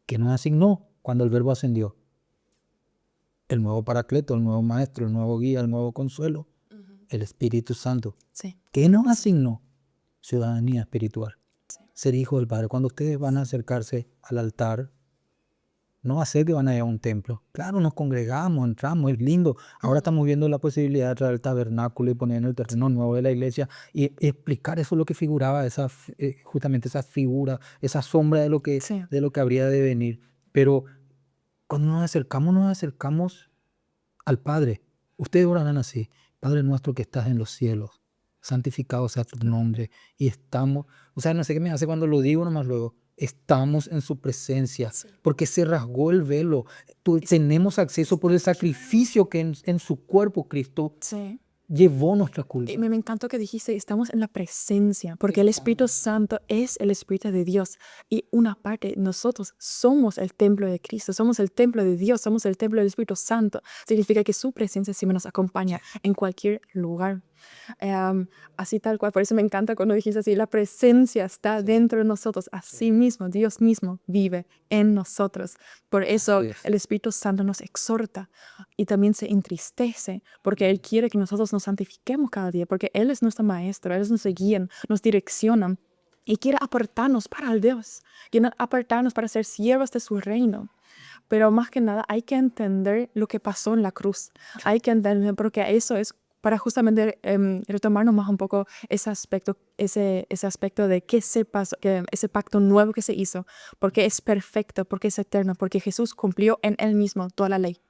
Speaker 2: ¿Qué nos asignó cuando el Verbo ascendió? El nuevo Paracleto, el nuevo Maestro, el nuevo Guía, el nuevo Consuelo, el Espíritu Santo.
Speaker 1: Sí.
Speaker 2: ¿Qué nos asignó? Ciudadanía espiritual.
Speaker 1: Sí.
Speaker 2: Ser hijo del Padre. Cuando ustedes van a acercarse al altar, no va a ser que van a ir a un templo. Claro, nos congregamos, entramos, es lindo. Ahora estamos viendo la posibilidad de traer el tabernáculo y poner en el terreno nuevo de la iglesia y explicar eso, lo que figuraba, justamente esa figura, esa sombra
Speaker 1: Sí.
Speaker 2: de lo que habría de venir. Pero cuando nos acercamos al Padre. Ustedes orarán así: Padre nuestro que estás en los cielos, santificado sea tu nombre. Y estamos, o sea, no sé qué me hace cuando lo digo nomás luego. Estamos en su presencia,
Speaker 1: Sí.
Speaker 2: porque se rasgó el velo. Tenemos acceso por el sacrificio que en su cuerpo Cristo
Speaker 1: Sí.
Speaker 2: llevó nuestra
Speaker 1: Y
Speaker 2: culpa.
Speaker 1: me encantó que dijiste, estamos en la presencia, porque el Espíritu Santo es el Espíritu de Dios. Y una parte, nosotros somos el templo de Cristo, somos el templo de Dios, somos el templo del Espíritu Santo. Significa que su presencia siempre nos acompaña en cualquier lugar. Así tal cual, por eso me encanta cuando dijiste así, la presencia está dentro de nosotros, así mismo, Dios mismo vive en nosotros. Por eso
Speaker 2: Así es.
Speaker 1: el Espíritu Santo nos exhorta y también se entristece, porque Él quiere que nosotros nos santifiquemos cada día, porque Él es nuestro maestro, Él es nuestro guía, nos direcciona y quiere apartarnos para el Dios, quiere apartarnos para ser siervos de su reino. Pero más que nada hay que entender lo que pasó en la cruz. Hay que entender, porque eso es para justamente retomarnos más un poco ese aspecto de qué se pasó, que ese pacto nuevo que se hizo, porque es perfecto, porque es eterno, porque Jesús cumplió en Él mismo toda la ley.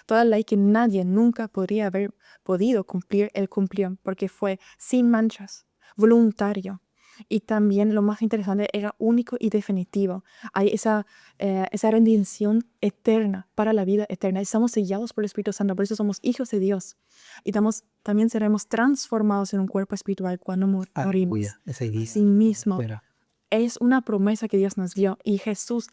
Speaker 1: Toda la ley que nadie nunca podría haber podido cumplir, Él cumplió, porque fue sin manchas, voluntario. Y también lo más interesante, era único y definitivo. Hay esa redención eterna para la vida eterna. Estamos sellados por el Espíritu Santo, por eso somos hijos de Dios. Y también seremos transformados en un cuerpo espiritual cuando morimos.
Speaker 2: Aleluya. Ese día
Speaker 1: Así mismo,
Speaker 2: espera.
Speaker 1: es una promesa que Dios nos dio y Jesús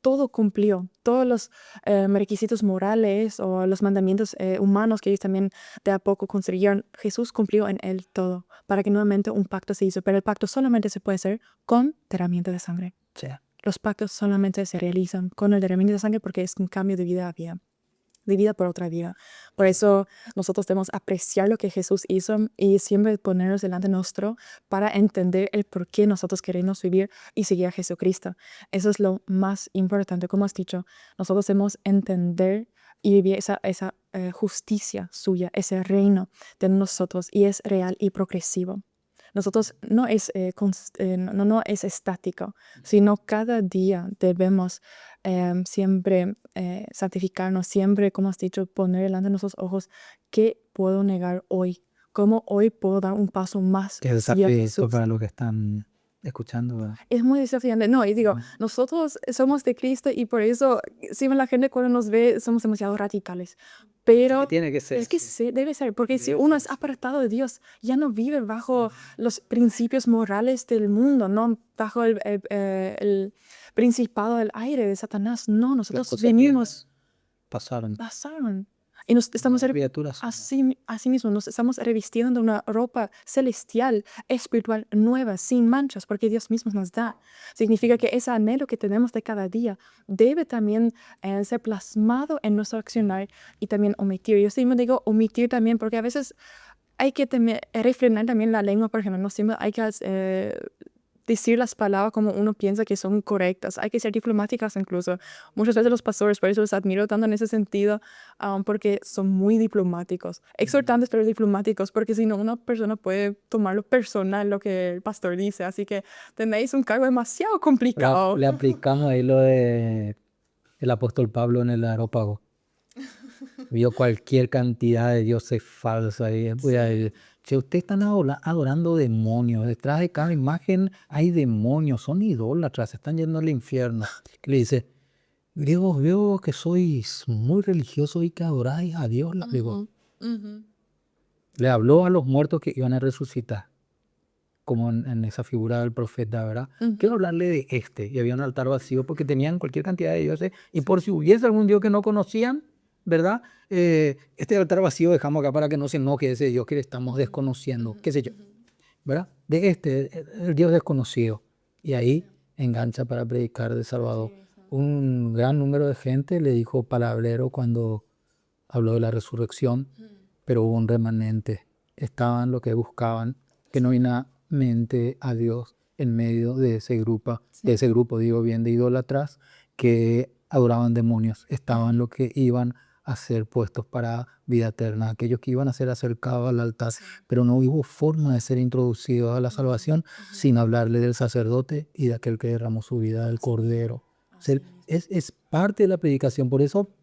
Speaker 1: todo cumplió, todos los requisitos morales o los mandamientos humanos que ellos también de a poco construyeron. Jesús cumplió en él todo para que nuevamente un pacto se hizo, pero el pacto solamente se puede hacer con derramamiento de sangre.
Speaker 2: Sí.
Speaker 1: Los pactos solamente se realizan con el derramamiento de sangre porque es un cambio de vida a vida. De vida por otra vida. Por eso nosotros debemos apreciar lo que Jesús hizo y siempre ponernos delante nuestro para entender el por qué nosotros queremos vivir y seguir a Jesucristo. Eso es lo más importante. Como has dicho, nosotros debemos entender y vivir esa justicia suya, ese reino de nosotros, y es real y progresivo. Nosotros no es estático, sino cada día debemos siempre santificarnos, siempre, como has dicho, poner delante de nuestros ojos qué puedo negar hoy, cómo hoy puedo dar un paso más
Speaker 2: Qué
Speaker 1: hacia
Speaker 2: desafío
Speaker 1: Jesús.
Speaker 2: para los que están escuchando, ¿verdad?
Speaker 1: Es muy desafiante. No, y digo, nosotros somos de Cristo y por eso, siempre la gente cuando nos ve somos demasiado radicales. Pero
Speaker 2: Tiene que ser.
Speaker 1: es que sí, debe ser, porque si
Speaker 2: Debe
Speaker 1: uno
Speaker 2: ser
Speaker 1: es apartado de Dios, ya no vive bajo los principios morales del mundo, no bajo el principado del aire de Satanás. No,
Speaker 2: Las
Speaker 1: nosotros
Speaker 2: cosas
Speaker 1: venimos,
Speaker 2: pasaron.
Speaker 1: pasaron. Y nos estamos
Speaker 2: Criaturas.
Speaker 1: así mismo, nos estamos revistiendo de una ropa celestial, espiritual, nueva, sin manchas, porque Dios mismo nos da. Significa que ese anhelo que tenemos de cada día debe también ser plasmado en nuestro accionar y también omitir. Yo siempre digo omitir también, porque a veces hay que refrenar también la lengua, por ejemplo, no siempre hay que decir las palabras como uno piensa que son correctas. Hay que ser diplomáticas incluso. Muchas veces los pastores, por eso los admiro tanto en ese sentido, porque son muy diplomáticos. Exhortantes, pero diplomáticos, porque si no, una persona puede tomarlo personal lo que el pastor dice. Así que tenéis un cargo demasiado complicado.
Speaker 2: Le aplicamos ahí lo de el apóstol Pablo en el Areópago. Vio cualquier cantidad de dioses falsos ahí. Che, ustedes están adorando demonios. Detrás de cada imagen hay demonios. Son idólatras. Se están yendo al infierno. Y le dice, griegos, veo que sois muy religiosos y que adoráis a Dios. Le habló a los muertos que iban a resucitar, como en esa figura del profeta, ¿verdad? Quiero hablarle de este. Y había un altar vacío porque tenían cualquier cantidad de dioses. Y por si hubiese algún dios que no conocían, ¿verdad? Este altar vacío dejamos acá para que no se enoje ese Dios que le estamos desconociendo, qué sé yo, ¿verdad? De el Dios desconocido. Y ahí engancha para predicar de Salvador. Un gran número de gente le dijo palabrero cuando habló de la resurrección, pero hubo un remanente. Estaban lo que buscaban, genuinamente a Dios en medio de ese grupo, digo bien, de idólatras que adoraban demonios. Estaban los que iban a ser puestos para vida eterna, aquellos que iban a ser acercados al altar, pero no hubo forma de ser introducidos a la salvación sin hablarle del sacerdote y de aquel que derramó su vida, del Cordero. O sea, es parte de la predicación. Por eso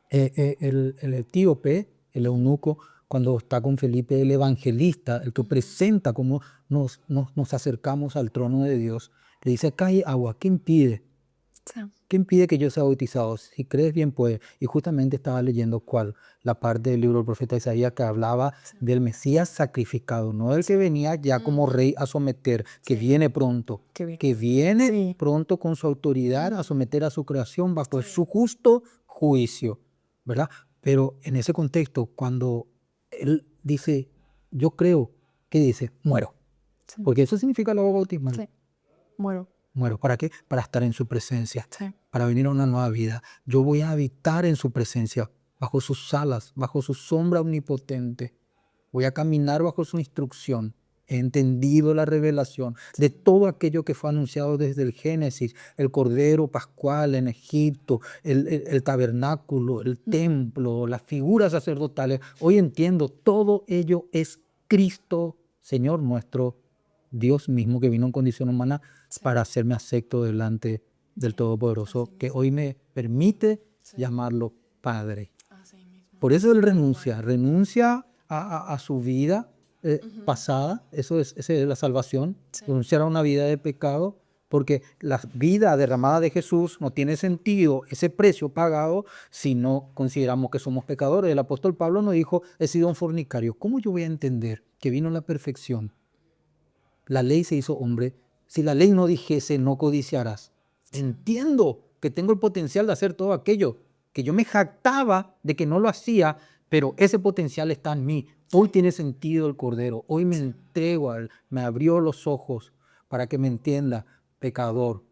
Speaker 2: el etíope, el eunuco, cuando está con Felipe, el evangelista, el que presenta cómo nos acercamos al trono de Dios, le dice, acá hay agua, ¿qué impide? ¿Qué impide que yo sea bautizado? Si crees bien, puede. Y justamente estaba leyendo la parte del libro del profeta Isaías que hablaba del Mesías sacrificado, no del que venía ya como rey a someter, que viene pronto, que viene pronto con su autoridad a someter a su creación bajo su justo juicio, ¿verdad? Pero en ese contexto, cuando él dice, yo creo, ¿qué dice? Muero. Porque eso significa el agua bautismal.
Speaker 1: Sí, muero.
Speaker 2: Muero. ¿Para qué? Para estar en su presencia, para venir a una nueva vida. Yo voy a habitar en su presencia, bajo sus alas, bajo su sombra omnipotente. Voy a caminar bajo su instrucción. He entendido la revelación de todo aquello que fue anunciado desde el Génesis, el Cordero Pascual en Egipto, el tabernáculo, el templo, las figuras sacerdotales. Hoy entiendo, todo ello es Cristo, Señor nuestro, Dios mismo que vino en condición humana para hacerme acepto delante del Todopoderoso, que hoy me permite llamarlo Padre. Por eso él renuncia a su vida, pasada, esa es la salvación,
Speaker 1: Sí.
Speaker 2: renunciar a una vida de pecado, porque la vida derramada de Jesús no tiene sentido, ese precio pagado, si no consideramos que somos pecadores. El apóstol Pablo nos dijo, he sido un fornicario. ¿Cómo yo voy a entender que vino la perfección? La ley se hizo hombre. Si la ley no dijese no codiciarás, entiendo que tengo el potencial de hacer todo aquello, que yo me jactaba de que no lo hacía, pero ese potencial está en mí. Hoy tiene sentido el Cordero. Hoy me entrego a Él, me abrió los ojos para que me entienda, pecador,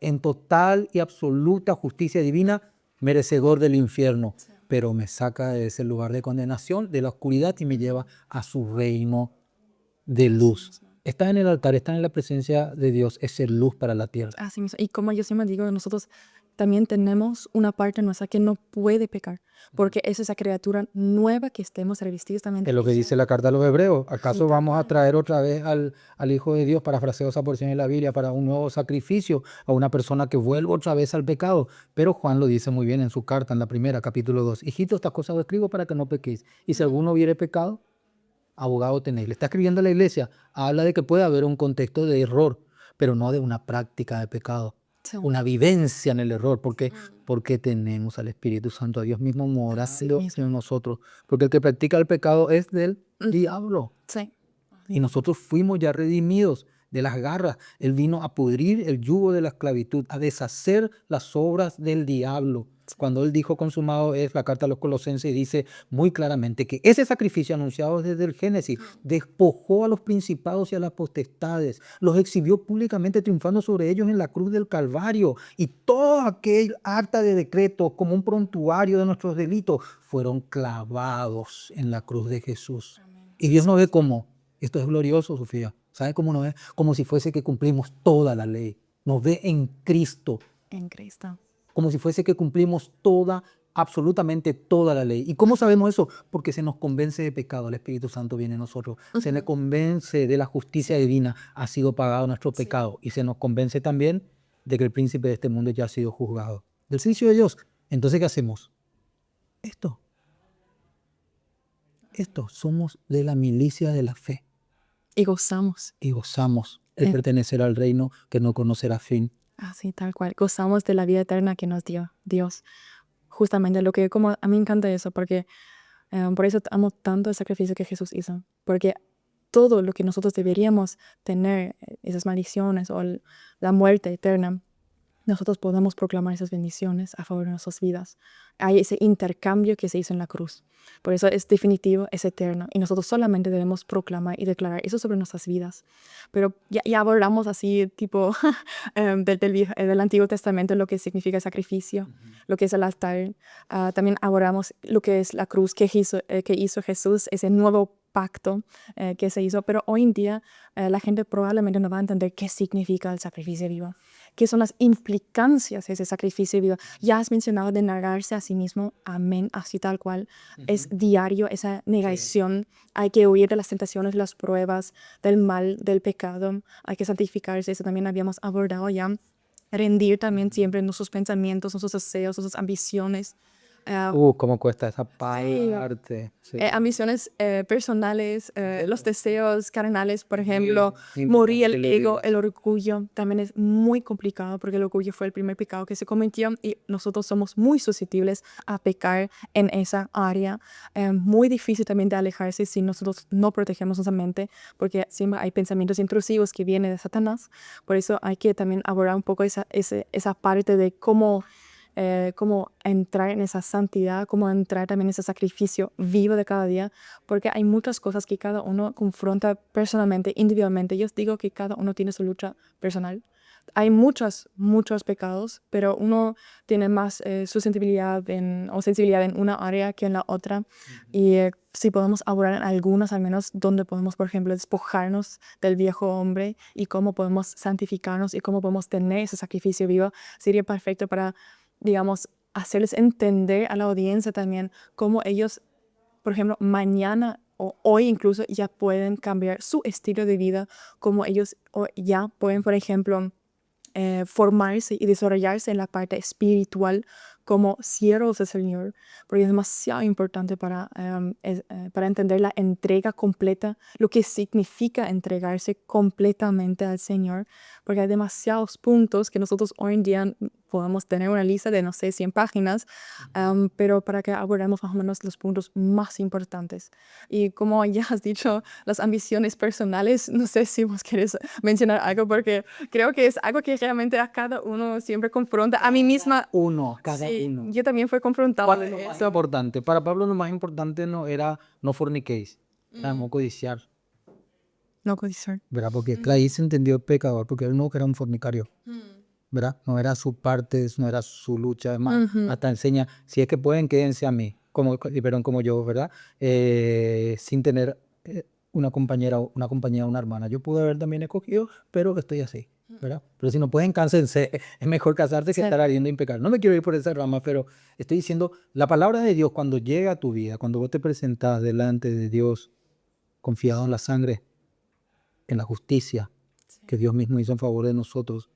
Speaker 2: en total y absoluta justicia divina, merecedor del infierno, pero me saca de ese lugar de condenación, de la oscuridad, y me lleva a su reino de luz. Está en el altar, está en la presencia de Dios, es ser luz para la tierra.
Speaker 1: Así mismo. Y como yo siempre digo, nosotros también tenemos una parte nuestra que no puede pecar, porque es esa criatura nueva que estemos revestidos también.
Speaker 2: Es lo que dice la carta a los hebreos. ¿Acaso vamos a traer otra vez al Hijo de Dios, parafraseo esa porción de la Biblia, para un nuevo sacrificio, a una persona que vuelva otra vez al pecado? Pero Juan lo dice muy bien en su carta, en la primera, capítulo 2. Hijitos, estas cosas os escribo para que no pequéis. Y si alguno hubiere pecado, abogado tenéis. Le está escribiendo a la iglesia. Habla de que puede haber un contexto de error, pero no de una práctica de pecado.
Speaker 1: Sí.
Speaker 2: Una vivencia en el error, porque tenemos al Espíritu Santo, a Dios mismo morando en nosotros, porque el que practica el pecado es del diablo,
Speaker 1: Sí.
Speaker 2: y nosotros fuimos ya redimidos de las garras. Él vino a pudrir el yugo de la esclavitud, a deshacer las obras del diablo. Cuando él dijo consumado es, la carta a los Colosenses dice muy claramente que ese sacrificio anunciado desde el Génesis despojó a los principados y a las potestades, los exhibió públicamente triunfando sobre ellos en la cruz del Calvario, y todo aquel acta de decreto como un prontuario de nuestros delitos fueron clavados en la cruz de Jesús. Y Dios nos ve como, esto es glorioso, Sofía, ¿sabe cómo nos ve? Como si fuese que cumplimos toda la ley. Nos ve en Cristo,
Speaker 1: En Cristo.
Speaker 2: como si fuese que cumplimos toda, absolutamente toda la ley. ¿Y cómo sabemos eso? Porque se nos convence de pecado, el Espíritu Santo viene en nosotros. Se nos convence de la justicia divina, ha sido pagado nuestro pecado. Y se nos convence también de que el príncipe de este mundo ya ha sido juzgado. Del juicio de Dios. Entonces, ¿qué hacemos? Esto, somos de la milicia de la fe.
Speaker 1: Y gozamos.
Speaker 2: Y gozamos el pertenecer al reino que no conocerá fin.
Speaker 1: Así, tal cual. Gozamos de la vida eterna que nos dio Dios. Justamente lo que como a mí me encanta eso, porque por eso amo tanto el sacrificio que Jesús hizo. Porque todo lo que nosotros deberíamos tener, esas maldiciones o la muerte eterna, nosotros podemos proclamar esas bendiciones a favor de nuestras vidas. Hay ese intercambio que se hizo en la cruz. Por eso es definitivo, es eterno. Y nosotros solamente debemos proclamar y declarar eso sobre nuestras vidas. Pero ya abordamos así, tipo, del Antiguo Testamento, lo que significa sacrificio, lo que es el altar. También abordamos lo que es la cruz que hizo Jesús, ese nuevo pacto que se hizo. Pero hoy en día la gente probablemente no va a entender qué significa el sacrificio vivo. ¿Qué son las implicancias de ese sacrificio vivo? Ya has mencionado de negarse a sí mismo. Amén, así tal cual. Es diario esa negación. Hay que huir de las tentaciones, las pruebas, del mal, del pecado. Hay que santificarse. Eso también habíamos abordado ya. Rendir también siempre nuestros pensamientos, nuestros deseos, nuestras ambiciones.
Speaker 2: Cómo cuesta esa parte. Sí.
Speaker 1: Ambiciones personales, los deseos carnales, por ejemplo, morir el ego, el orgullo, también es muy complicado porque el orgullo fue el primer pecado que se cometió y nosotros somos muy susceptibles a pecar en esa área. Muy difícil también de alejarse si nosotros no protegemos nuestra mente, porque siempre hay pensamientos intrusivos que vienen de Satanás. Por eso hay que también abordar un poco esa parte de cómo entrar en esa santidad, cómo entrar también en ese sacrificio vivo de cada día, porque hay muchas cosas que cada uno confronta personalmente, individualmente. Yo os digo que cada uno tiene su lucha personal. Hay muchos pecados, pero uno tiene más su sensibilidad en una área que en la otra. Y si podemos abordar en algunas, al menos, donde podemos, por ejemplo, despojarnos del viejo hombre y cómo podemos santificarnos y cómo podemos tener ese sacrificio vivo, sería perfecto para, digamos, hacerles entender a la audiencia también cómo ellos, por ejemplo, mañana o hoy incluso ya pueden cambiar su estilo de vida, como ellos ya pueden, por ejemplo, formarse y desarrollarse en la parte espiritual como siervos del Señor, porque es demasiado importante para entender la entrega completa, lo que significa entregarse completamente al Señor, porque hay demasiados puntos que nosotros hoy en día podemos tener una lista de, no sé, 100 páginas, pero para que abordemos más o menos los puntos más importantes. Y como ya has dicho, las ambiciones personales, no sé si vos querés mencionar algo, porque creo que es algo que realmente a cada uno siempre confronta. A mí misma,
Speaker 2: Cada
Speaker 1: sí,
Speaker 2: uno.
Speaker 1: yo también fui confrontada
Speaker 2: ¿Cuál es
Speaker 1: de
Speaker 2: lo más
Speaker 1: eso.
Speaker 2: importante? Para Pablo lo más importante no era no forniquéis, era no codiciar,
Speaker 1: No codiciar.
Speaker 2: ¿verdad? Porque ahí se entendió el pecador, porque él no era un fornicario, ¿verdad? No era su parte, no era su lucha. Además, hasta enseña, si es que pueden, quédense a mí, perdón, como yo, ¿verdad? Sin tener una compañera, una hermana. Yo pude haber también escogido, pero estoy así, ¿verdad? Pero si no pueden, cánsense. Es mejor casarse que
Speaker 1: Sí.
Speaker 2: estar ardiendo en pecado. No me quiero ir por esa rama, pero estoy diciendo, la palabra de Dios cuando llega a tu vida, cuando vos te presentás delante de Dios, confiado en la sangre, en la justicia que Dios mismo hizo en favor de nosotros,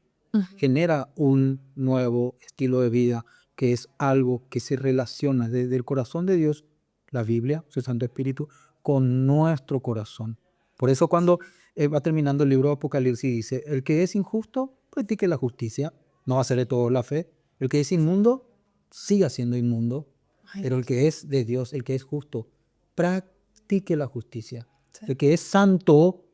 Speaker 2: genera un nuevo estilo de vida que es algo que se relaciona desde el corazón de Dios, la Biblia, su Santo Espíritu, con nuestro corazón. Por eso cuando va terminando el libro de Apocalipsis dice, el que es injusto, practique la justicia, no va a ser de todo la fe. El que es inmundo, siga siendo inmundo. Pero el que es de Dios, el que es justo, practique la justicia.
Speaker 1: Sí.
Speaker 2: El que es santo,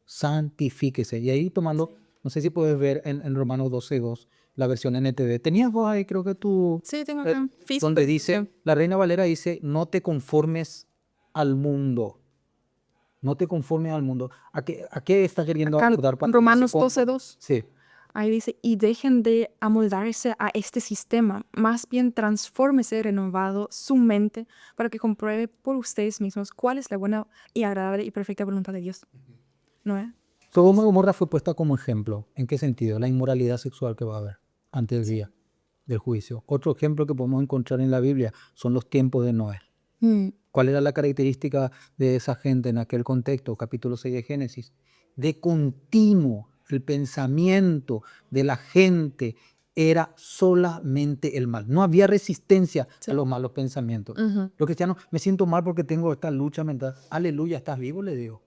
Speaker 2: santifíquese. Y ahí tomando, no sé si puedes ver en Romanos 12:2, la versión NTV. Tenías vos ahí, creo que tú,
Speaker 1: Sí, tengo acá
Speaker 2: donde
Speaker 1: Facebook.
Speaker 2: dice, la Reina Valera dice, no te conformes al mundo. No te conformes al mundo. ¿A qué está queriendo
Speaker 1: Acá
Speaker 2: abordar?
Speaker 1: en Romanos
Speaker 2: Con-
Speaker 1: 12:2.
Speaker 2: Sí.
Speaker 1: Ahí dice, y dejen de amoldarse a este sistema, más bien transfórmese renovado su mente para que compruebe por ustedes mismos cuál es la buena y agradable y perfecta voluntad de Dios. ¿No es?
Speaker 2: Sodoma y Gomorra fue puesta como ejemplo. ¿En qué sentido? La inmoralidad sexual que va a haber antes del día del juicio. Otro ejemplo que podemos encontrar en la Biblia son los tiempos de Noé. ¿Cuál era la característica de esa gente en aquel contexto? Capítulo 6 de Génesis. De continuo, el pensamiento de la gente era solamente el mal. No había resistencia a los malos pensamientos. Los cristianos, me siento mal porque tengo esta lucha mental. Aleluya, ¿estás vivo? Le digo.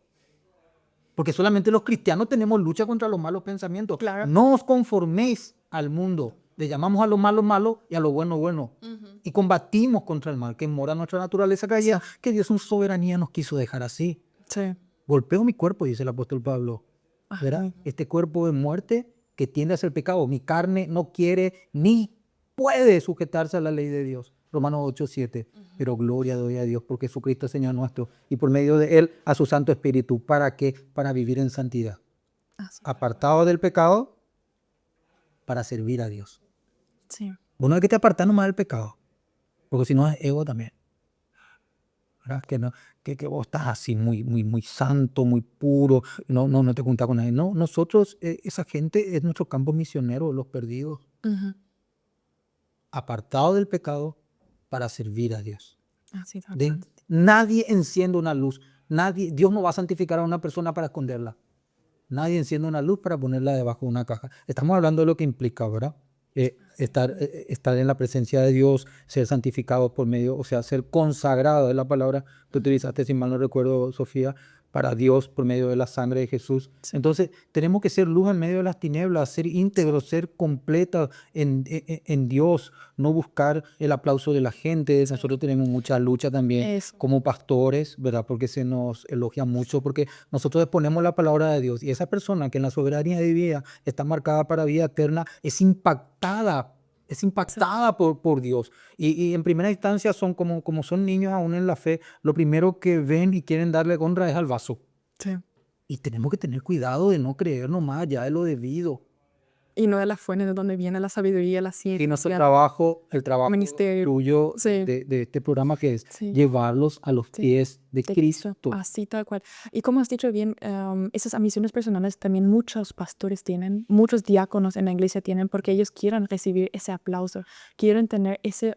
Speaker 2: Porque solamente los cristianos tenemos lucha contra los malos pensamientos.
Speaker 1: Claro.
Speaker 2: No os conforméis al mundo. Le llamamos a lo malo malo y a lo bueno bueno. Y combatimos contra el mal que mora nuestra naturaleza caída, que Dios en su soberanía nos quiso dejar así.
Speaker 1: Sí.
Speaker 2: Golpeo mi cuerpo, dice el apóstol Pablo. ¿Verdad? Este cuerpo de muerte que tiende hacia el pecado. Mi carne no quiere ni puede sujetarse a la ley de Dios. Romanos 8:7. Pero gloria doy a Dios porque Jesucristo es Señor nuestro y por medio de Él a su Santo Espíritu. ¿Para qué? Para vivir en santidad. Apartado del pecado para servir a Dios.
Speaker 1: Sí.
Speaker 2: Bueno, es que te apartas nomás del pecado. Porque si no es ego también. ¿Verdad? Que, no, que vos estás así muy santo, muy puro, no te juntas con nadie. No, nosotros, esa gente es nuestro campo misionero, los perdidos. Apartado del pecado para servir a Dios.
Speaker 1: Así tal
Speaker 2: De,
Speaker 1: cual.
Speaker 2: nadie enciende una luz. Dios no va a santificar a una persona para esconderla. Nadie enciende una luz para ponerla debajo de una caja. Estamos hablando de lo que implica, ¿verdad? Estar en la presencia de Dios, ser santificado por medio, o sea, ser consagrado, es la palabra que utilizaste, si mal no recuerdo, Sofía, para Dios por medio de la sangre de Jesús.
Speaker 1: Sí.
Speaker 2: Entonces, tenemos que ser luz en medio de las tinieblas, ser íntegros, ser completos en Dios, no buscar el aplauso de la gente. Nosotros tenemos mucha lucha también
Speaker 1: Eso.
Speaker 2: como pastores, ¿verdad? Porque se nos elogia mucho, porque nosotros exponemos la palabra de Dios y esa persona que en la soberanía de vida está marcada para vida eterna es impactada por Dios. Y en primera instancia son como son niños aún en la fe, lo primero que ven y quieren darle honra es al vaso.
Speaker 1: Sí.
Speaker 2: Y tenemos que tener cuidado de no creer nomás allá de lo debido.
Speaker 1: Y no de la fuente de donde viene la sabiduría, la
Speaker 2: Y nuestro
Speaker 1: ciencia,
Speaker 2: trabajo, el trabajo
Speaker 1: ministerio.
Speaker 2: tuyo
Speaker 1: Sí.
Speaker 2: de este programa que es
Speaker 1: Sí.
Speaker 2: llevarlos a los
Speaker 1: Sí.
Speaker 2: pies de
Speaker 1: De
Speaker 2: Cristo.
Speaker 1: Así tal cual. Y como has dicho bien, esas ambiciones personales también muchos pastores tienen, muchos diáconos en la iglesia tienen, porque ellos quieren recibir ese aplauso, quieren tener esa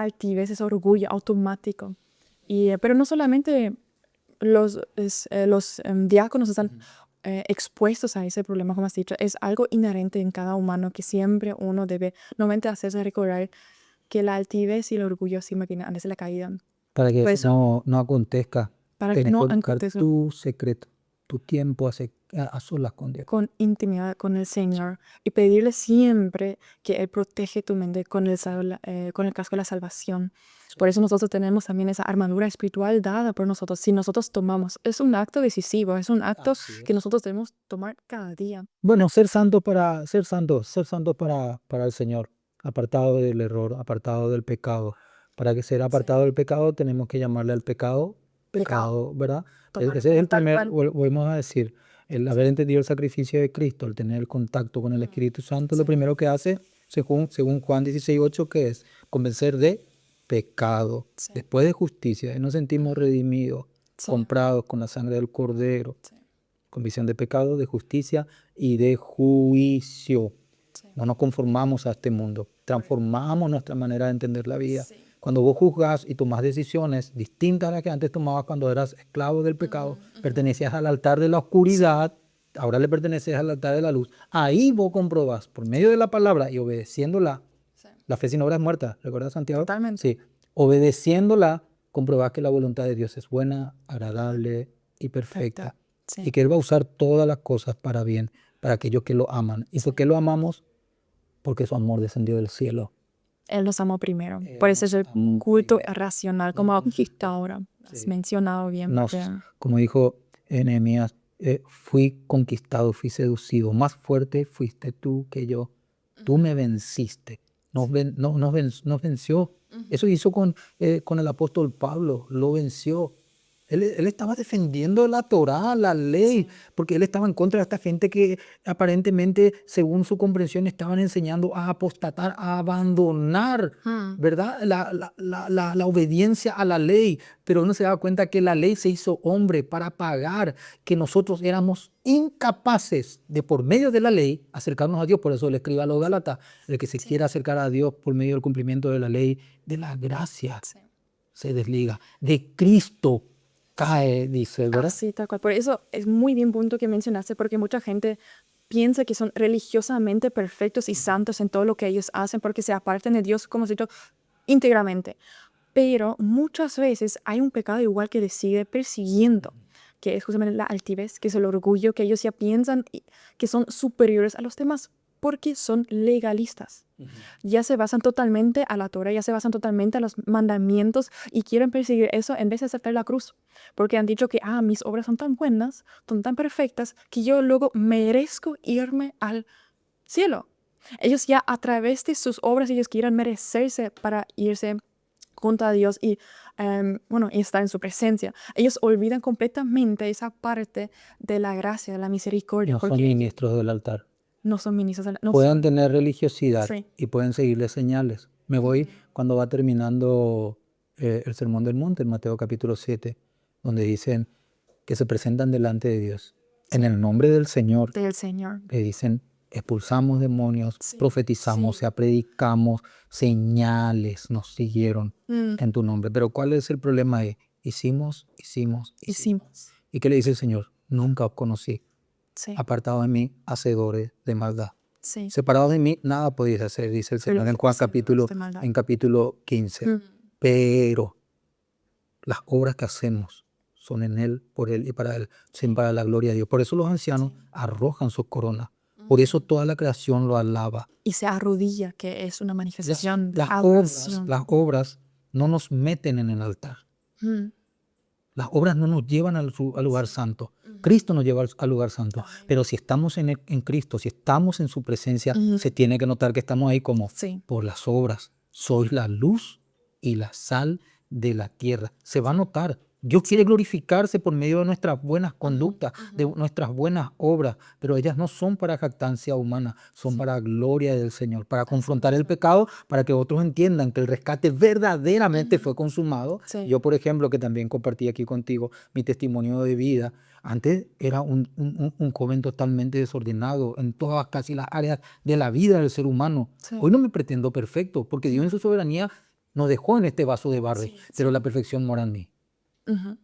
Speaker 1: altivez, ese orgullo automático. Pero no solamente los diáconos están expuestos a ese problema, como has dicho. Es algo inherente en cada humano que siempre uno debe nuevamente hacerse recordar que la altivez y el orgullo siempre vienen antes de la caída.
Speaker 2: Para que
Speaker 1: Por
Speaker 2: eso
Speaker 1: eso,
Speaker 2: no acontezca,
Speaker 1: para que
Speaker 2: tenés
Speaker 1: no
Speaker 2: que buscar
Speaker 1: acontezca
Speaker 2: tu secreto, tu tiempo a solas con Dios.
Speaker 1: con intimidad con el Señor y pedirle siempre que Él protege tu mente con el casco de la salvación. Por eso nosotros tenemos también esa armadura espiritual dada por nosotros. Si nosotros tomamos, es un acto decisivo, es un acto
Speaker 2: Así es.
Speaker 1: que nosotros debemos tomar cada día.
Speaker 2: Bueno, ser santo para el Señor, apartado del error, apartado del pecado. Para que ser apartado del pecado, tenemos que llamarle al pecado,
Speaker 1: Pecado.
Speaker 2: ¿verdad?
Speaker 1: Total,
Speaker 2: Ese es el
Speaker 1: tal
Speaker 2: primer,
Speaker 1: cual.
Speaker 2: volvemos a decir, el haber entendido el sacrificio de Cristo, el tener el contacto con el Espíritu Santo, lo
Speaker 1: Sí.
Speaker 2: primero que hace, según Juan 16:8, que es convencer de pecado,
Speaker 1: Sí.
Speaker 2: después de justicia, y nos sentimos redimidos,
Speaker 1: Sí.
Speaker 2: comprados con la sangre del Cordero.
Speaker 1: Sí.
Speaker 2: Convicción de pecado, de justicia y de juicio.
Speaker 1: Sí.
Speaker 2: No nos conformamos a este mundo, transformamos nuestra manera de entender la vida.
Speaker 1: Sí.
Speaker 2: Cuando vos juzgas y tomás decisiones distintas a las que antes tomabas cuando eras esclavo del pecado, pertenecías al altar de la oscuridad, ahora le perteneces al altar de la luz. Ahí vos comprobás, por medio de la palabra y obedeciéndola,
Speaker 1: Sí.
Speaker 2: la fe sin obra es muerta, ¿recuerdas, Santiago?
Speaker 1: Totalmente.
Speaker 2: Sí, obedeciéndola, comprobás que la voluntad de Dios es buena, agradable y perfecta.
Speaker 1: Sí.
Speaker 2: Y que Él va a usar todas las cosas para bien, para aquellos que lo aman. ¿Y por qué lo amamos? Porque su amor descendió del cielo.
Speaker 1: Él nos amó primero.
Speaker 2: Él
Speaker 1: Por eso
Speaker 2: nos
Speaker 1: es el
Speaker 2: amó
Speaker 1: culto
Speaker 2: primero.
Speaker 1: racional,
Speaker 2: Nos
Speaker 1: como
Speaker 2: conquistó.
Speaker 1: conquistadora. Has
Speaker 2: Sí.
Speaker 1: mencionado bien.
Speaker 2: Nos,
Speaker 1: porque-
Speaker 2: como dijo Nehemías, fui conquistado, fui seducido. Más fuerte fuiste tú que yo. Tú me venciste. Nos venció. Eso hizo con el apóstol Pablo. Lo venció. Él estaba defendiendo la Torá, la ley, porque él estaba en contra de esta gente que aparentemente, según su comprensión, estaban enseñando a apostatar, a abandonar, ¿verdad? La obediencia a la ley. Pero uno se da cuenta que la ley se hizo hombre para pagar, que nosotros éramos incapaces de, por medio de la ley, acercarnos a Dios. Por eso le escribe a los Gálatas, el que se quiera acercar a Dios por medio del cumplimiento de la ley, de la gracia, se desliga. De Cristo cae, dice, ¿verdad?
Speaker 1: Así, tal cual. Por eso es muy bien punto que mencionaste, porque mucha gente piensa que son religiosamente perfectos y santos en todo lo que ellos hacen, porque se apartan de Dios, como se dicho, íntegramente. Pero muchas veces hay un pecado igual que les sigue persiguiendo, que es justamente la altivez, que es el orgullo, que ellos ya piensan que son superiores a los demás, porque son legalistas. Ya se basan totalmente a la Torah, ya se basan totalmente a los mandamientos y quieren perseguir eso en vez de aceptar la cruz. Porque han dicho que, mis obras son tan buenas, son tan perfectas, que yo luego merezco irme al cielo. Ellos ya a través de sus obras, ellos quieren merecerse para irse junto a Dios y estar en su presencia. Ellos olvidan completamente esa parte de la gracia, de la misericordia,
Speaker 2: No son
Speaker 1: porque
Speaker 2: ministros del altar.
Speaker 1: no son ministros.
Speaker 2: Pueden tener religiosidad
Speaker 1: Sí.
Speaker 2: y pueden seguirle señales. Me voy cuando va terminando el Sermón del Monte, en Mateo capítulo 7, donde dicen que se presentan delante de Dios. En el nombre del Señor,
Speaker 1: Del Señor.
Speaker 2: le dicen, expulsamos demonios,
Speaker 1: Sí,
Speaker 2: profetizamos,
Speaker 1: sí.
Speaker 2: o sea, predicamos, señales nos siguieron en tu nombre. Pero ¿cuál es el problema ahí? Hicimos.
Speaker 1: Hicimos.
Speaker 2: ¿Y qué le dice el Señor? Nunca os conocí.
Speaker 1: Sí.
Speaker 2: Apartados de mí, hacedores de maldad.
Speaker 1: Sí.
Speaker 2: Separados de mí, nada podéis hacer, dice el Señor
Speaker 1: Pero
Speaker 2: en Juan
Speaker 1: hacedores de maldad.
Speaker 2: capítulo 15. Pero las obras que hacemos son en Él, por Él y para Él, sin para la gloria de Dios. Por eso los ancianos arrojan sus coronas. Por eso toda la creación lo alaba.
Speaker 1: Y se arrodilla, que es una manifestación de
Speaker 2: Las
Speaker 1: adoración.
Speaker 2: obras no nos meten en el altar.
Speaker 1: Mm.
Speaker 2: Las obras no nos llevan al lugar santo. Cristo nos lleva al lugar santo. Pero si estamos en Cristo, si estamos en su presencia, se tiene que notar que estamos ahí como
Speaker 1: Sí.
Speaker 2: por las obras. Sois la luz y la sal de la tierra. Se va a notar. Dios quiere glorificarse por medio de nuestras buenas conductas, de nuestras buenas obras, pero ellas no son para jactancia humana, son para gloria del Señor, para confrontar el pecado, para que otros entiendan que el rescate verdaderamente fue consumado.
Speaker 1: Sí.
Speaker 2: Yo, por ejemplo, que también compartí aquí contigo mi testimonio de vida, antes era un joven totalmente desordenado en todas casi las áreas de la vida del ser humano.
Speaker 1: Sí.
Speaker 2: Hoy no me pretendo perfecto, porque Dios en su soberanía nos dejó en este vaso de barro, pero la perfección mora en mí.
Speaker 1: Ujú.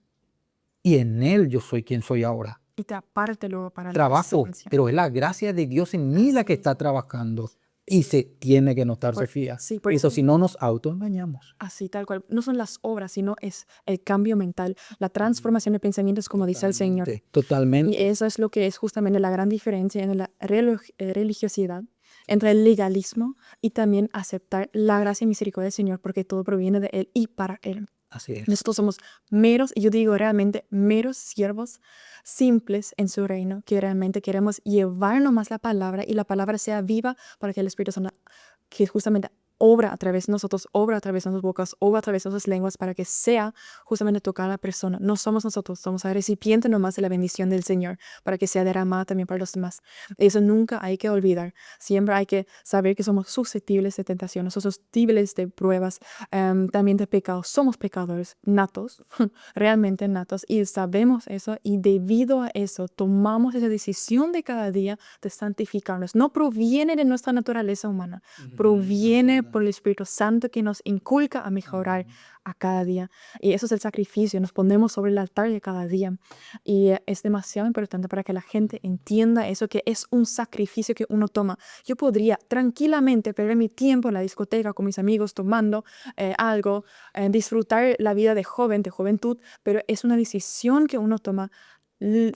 Speaker 2: Y en Él yo soy quien soy ahora.
Speaker 1: Y te aparte luego para la
Speaker 2: trabajo,
Speaker 1: presencia.
Speaker 2: pero es la gracia de Dios en mí la que está trabajando. Y se tiene que notar, Sofía.
Speaker 1: Sí, por
Speaker 2: Eso
Speaker 1: eso,
Speaker 2: si no nos autoengañamos.
Speaker 1: así tal cual. No son las obras, sino es el cambio mental, la transformación de pensamientos, como dice el Señor. Y
Speaker 2: Totalmente.
Speaker 1: eso es lo que es justamente la gran diferencia en la religiosidad, entre el legalismo y también aceptar la gracia y misericordia del Señor, porque todo proviene de Él y para Él.
Speaker 2: Así es.
Speaker 1: Nosotros somos meros, y yo digo realmente meros siervos simples en su reino, que realmente queremos llevar nomás la palabra y la palabra sea viva para que el Espíritu Santo, que justamente obra a través de nosotros, obra a través de nuestras bocas, obra a través de nuestras lenguas, para que sea justamente tocar a la persona. No somos nosotros, somos el recipiente nomás de la bendición del Señor, para que sea derramada también para los demás. Eso nunca hay que olvidar. Siempre hay que saber que somos susceptibles de tentaciones, susceptibles de pruebas, también de pecados. Somos pecadores natos, realmente natos, y sabemos eso, y debido a eso tomamos esa decisión de cada día de santificarnos. No proviene de nuestra naturaleza humana, proviene por el Espíritu Santo que nos inculca a mejorar a cada día. Y eso es el sacrificio, nos ponemos sobre el altar de cada día. Y es demasiado importante para que la gente entienda eso, que es un sacrificio que uno toma. Yo podría tranquilamente perder mi tiempo en la discoteca con mis amigos tomando algo, disfrutar la vida de joven, de juventud, pero es una decisión que uno toma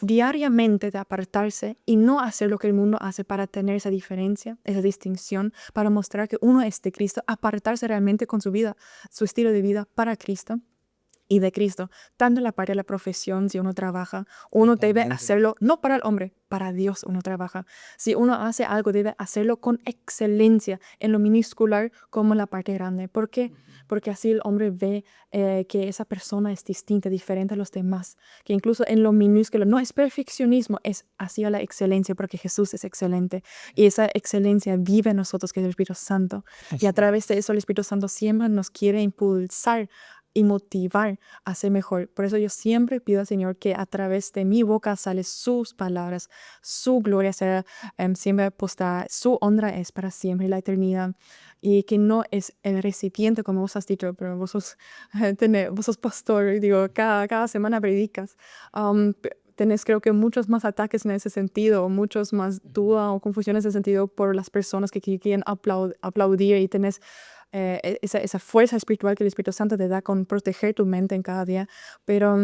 Speaker 1: diariamente de apartarse y no hacer lo que el mundo hace para tener esa diferencia, esa distinción, para mostrar que uno es de Cristo, apartarse realmente con su vida, su estilo de vida para Cristo y de Cristo. Tanto en la parte de la profesión, si uno trabaja, uno debe hacerlo no para el hombre, para Dios uno trabaja. Si uno hace algo, debe hacerlo con excelencia, en lo minúsculo como en la parte grande. ¿Por qué? Porque así el hombre ve que esa persona es distinta, diferente a los demás, que incluso en lo minúsculo no es perfeccionismo, es hacia la excelencia, porque Jesús es excelente y esa excelencia vive en nosotros, que es el Espíritu Santo. Y a través de eso el Espíritu Santo siempre nos quiere impulsar y motivar a ser mejor. Por eso yo siempre pido al Señor que a través de mi boca salen sus palabras, su gloria será siempre postada, su honra es para siempre, la eternidad, y que no es el recipiente, como vos has dicho, pero vos sos, vos sos pastor, y digo, cada semana predicas. Tenés creo que muchos más ataques en ese sentido, muchos más dudas o confusiones en ese sentido por las personas que quieren aplaudir, y tenés esa fuerza espiritual que el Espíritu Santo te da con proteger tu mente en cada día, pero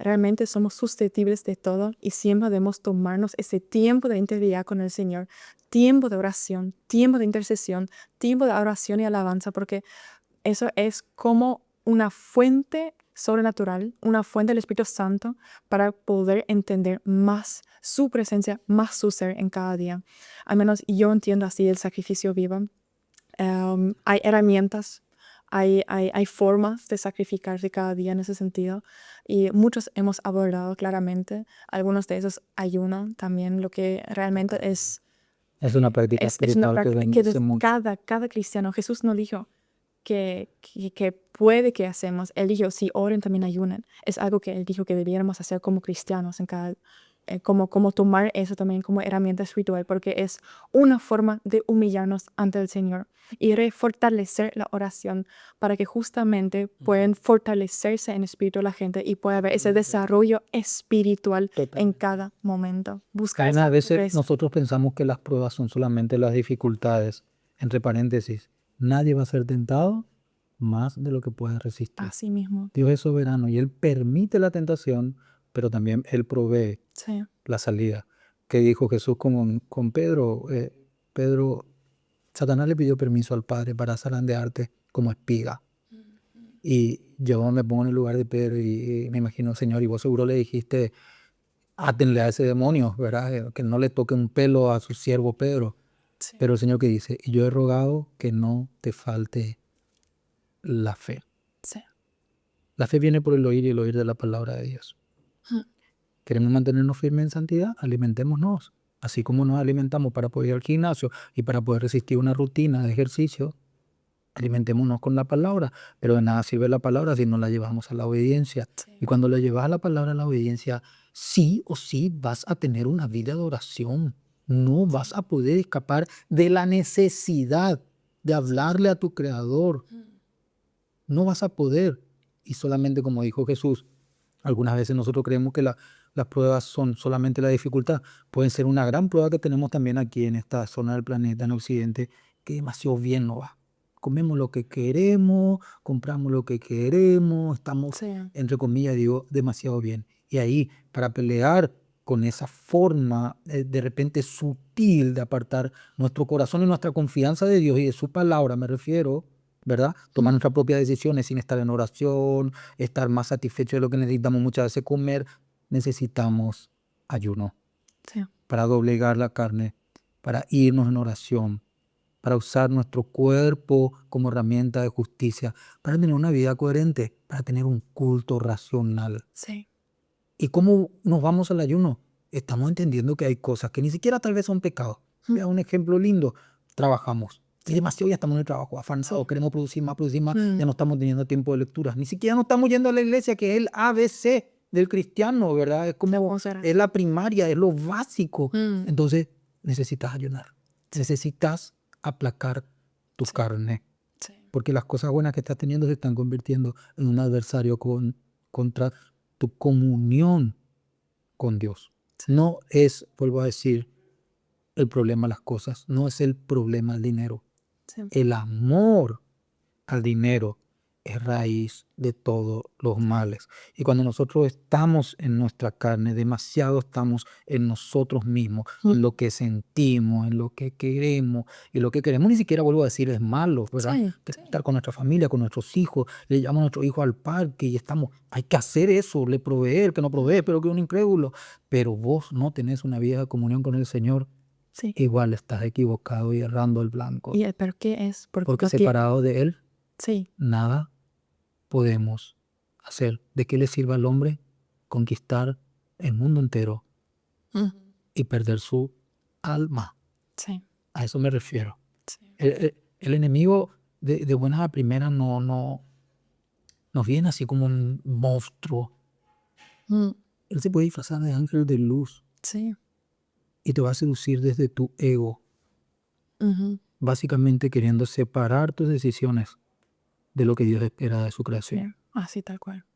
Speaker 1: realmente somos susceptibles de todo y siempre debemos tomarnos ese tiempo de integridad con el Señor, tiempo de oración, tiempo de intercesión, tiempo de oración y alabanza, porque eso es como una fuente sobrenatural, una fuente del Espíritu Santo para poder entender más su presencia, más su ser en cada día. Al menos yo entiendo así el sacrificio vivo. Hay herramientas, hay formas de sacrificarse cada día en ese sentido, y muchos hemos abordado claramente. Algunos de esos ayuno también, lo que realmente es
Speaker 2: una práctica
Speaker 1: una
Speaker 2: espiritual que
Speaker 1: práctica que
Speaker 2: bendice mucho.
Speaker 1: cada cristiano, Jesús no dijo que puede que hacemos. Él dijo, si oren, también ayunen. Es algo que Él dijo que debiéramos hacer como cristianos en cada como tomar eso también como herramienta espiritual, porque es una forma de humillarnos ante el Señor y refortalecer la oración para que justamente puedan fortalecerse en espíritu la gente y pueda haber ese desarrollo espiritual en cada momento. Buscar
Speaker 2: A veces
Speaker 1: madurez.
Speaker 2: nosotros pensamos que las pruebas son solamente las dificultades. Entre paréntesis, nadie va a ser tentado más de lo que puede resistir.
Speaker 1: Así mismo.
Speaker 2: Dios es soberano y Él permite la tentación, pero también Él provee
Speaker 1: Sí.
Speaker 2: la salida. Que dijo Jesús con Pedro. Pedro, Satanás le pidió permiso al Padre para zarandearte como espiga. Y yo me pongo en el lugar de Pedro y me imagino, Señor, y vos seguro le dijiste, átenle a ese demonio, ¿verdad? Que no le toque un pelo a su siervo Pedro.
Speaker 1: Sí.
Speaker 2: Pero el Señor que dice, y yo he rogado que no te falte la fe.
Speaker 1: Sí.
Speaker 2: La fe viene por el oír y el oír de la palabra de Dios. ¿Queremos mantenernos firmes en santidad? Alimentémonos. Así como nos alimentamos para poder ir al gimnasio y para poder resistir una rutina de ejercicio, alimentémonos con la palabra. Pero de nada sirve la palabra si no la llevamos a la obediencia.
Speaker 1: Sí.
Speaker 2: Y cuando la llevas a la palabra a la obediencia, sí o sí vas a tener una vida de oración. No vas a poder escapar de la necesidad de hablarle a tu Creador. No vas a poder. Y solamente como dijo Jesús, algunas veces nosotros creemos que la las pruebas son solamente la dificultad. Pueden ser una gran prueba que tenemos también aquí en esta zona del planeta, en Occidente, que demasiado bien nos va. Comemos lo que queremos, compramos lo que queremos, estamos,
Speaker 1: Sí,
Speaker 2: entre comillas, digo, demasiado bien. Y ahí, para pelear con esa forma de repente sutil de apartar nuestro corazón y nuestra confianza de Dios y de su palabra, me refiero, ¿verdad? Tomar nuestras propias decisiones sin estar en oración, estar más satisfechos de lo que necesitamos muchas veces comer, necesitamos ayuno
Speaker 1: sí,
Speaker 2: para doblegar la carne, para irnos en oración, para usar nuestro cuerpo como herramienta de justicia, para tener una vida coherente, para tener un culto racional.
Speaker 1: sí.
Speaker 2: ¿Y cómo nos vamos al ayuno? Estamos entendiendo que hay cosas que ni siquiera tal vez son pecados. Vea un ejemplo lindo. Trabajamos. Y
Speaker 1: Sí.
Speaker 2: demasiado ya estamos en el trabajo, afanados,
Speaker 1: Sí.
Speaker 2: queremos producir más, ya
Speaker 1: Mm.
Speaker 2: no estamos teniendo tiempo de lectura. Ni siquiera no estamos yendo a la iglesia, que es el ABC del cristiano, ¿verdad? Es como,
Speaker 1: Debemos ser
Speaker 2: es
Speaker 1: así.
Speaker 2: la primaria, es lo básico.
Speaker 1: Mm.
Speaker 2: Entonces, necesitas ayunar. Necesitas aplacar tu
Speaker 1: Sí.
Speaker 2: carne.
Speaker 1: Sí.
Speaker 2: Porque las cosas buenas que estás teniendo se están convirtiendo en un adversario contra tu comunión con Dios.
Speaker 1: Sí.
Speaker 2: No es, vuelvo a decir, el problema las cosas, no es el problema el dinero.
Speaker 1: Sí.
Speaker 2: El amor al dinero es raíz de todos los males. Y cuando nosotros estamos en nuestra carne, demasiado estamos en nosotros mismos, en lo que sentimos, en lo que queremos. Y lo que queremos ni siquiera, vuelvo a decir, es malo, ¿verdad?
Speaker 1: Sí.
Speaker 2: Queremos estar con nuestra familia, con nuestros hijos, le llevamos a nuestros hijos al parque y estamos, hay que hacer eso, le provee, el que no provee, pero que es un incrédulo. Pero vos no tenés una vida de comunión con el Señor,
Speaker 1: Sí.
Speaker 2: igual estás equivocado y errando el blanco.
Speaker 1: ¿Y pero qué es?
Speaker 2: Porque separado de Él,
Speaker 1: Sí.
Speaker 2: nada podemos hacer. ¿De qué le sirve al hombre conquistar el mundo entero
Speaker 1: Ujú.
Speaker 2: y perder su alma?
Speaker 1: Sí.
Speaker 2: A eso me refiero.
Speaker 1: Sí.
Speaker 2: El enemigo de buenas a primeras no nos viene así como un monstruo.
Speaker 1: Mm.
Speaker 2: Él se puede disfrazar de ángel de luz
Speaker 1: Sí.
Speaker 2: y te va a seducir desde tu ego,
Speaker 1: Ujú.
Speaker 2: básicamente queriendo separar tus decisiones de lo que Dios espera de su
Speaker 1: Sí.
Speaker 2: creación,
Speaker 1: Así tal cual.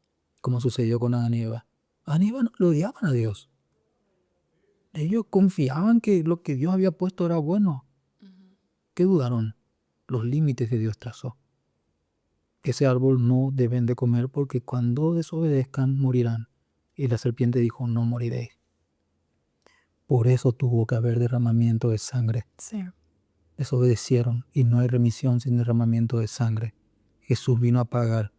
Speaker 2: como sucedió con Adán y Eva. Adán y Eva no lo odiaban a Dios. Ellos confiaban que lo que Dios había puesto era bueno. ¿Qué dudaron? Los límites que Dios trazó. Ese árbol no deben de comer porque cuando desobedezcan morirán. Y la serpiente dijo, no moriréis. Por eso tuvo que haber derramamiento de sangre.
Speaker 1: Sí.
Speaker 2: Desobedecieron y no hay remisión sin derramamiento de sangre. Jesús vino a pagar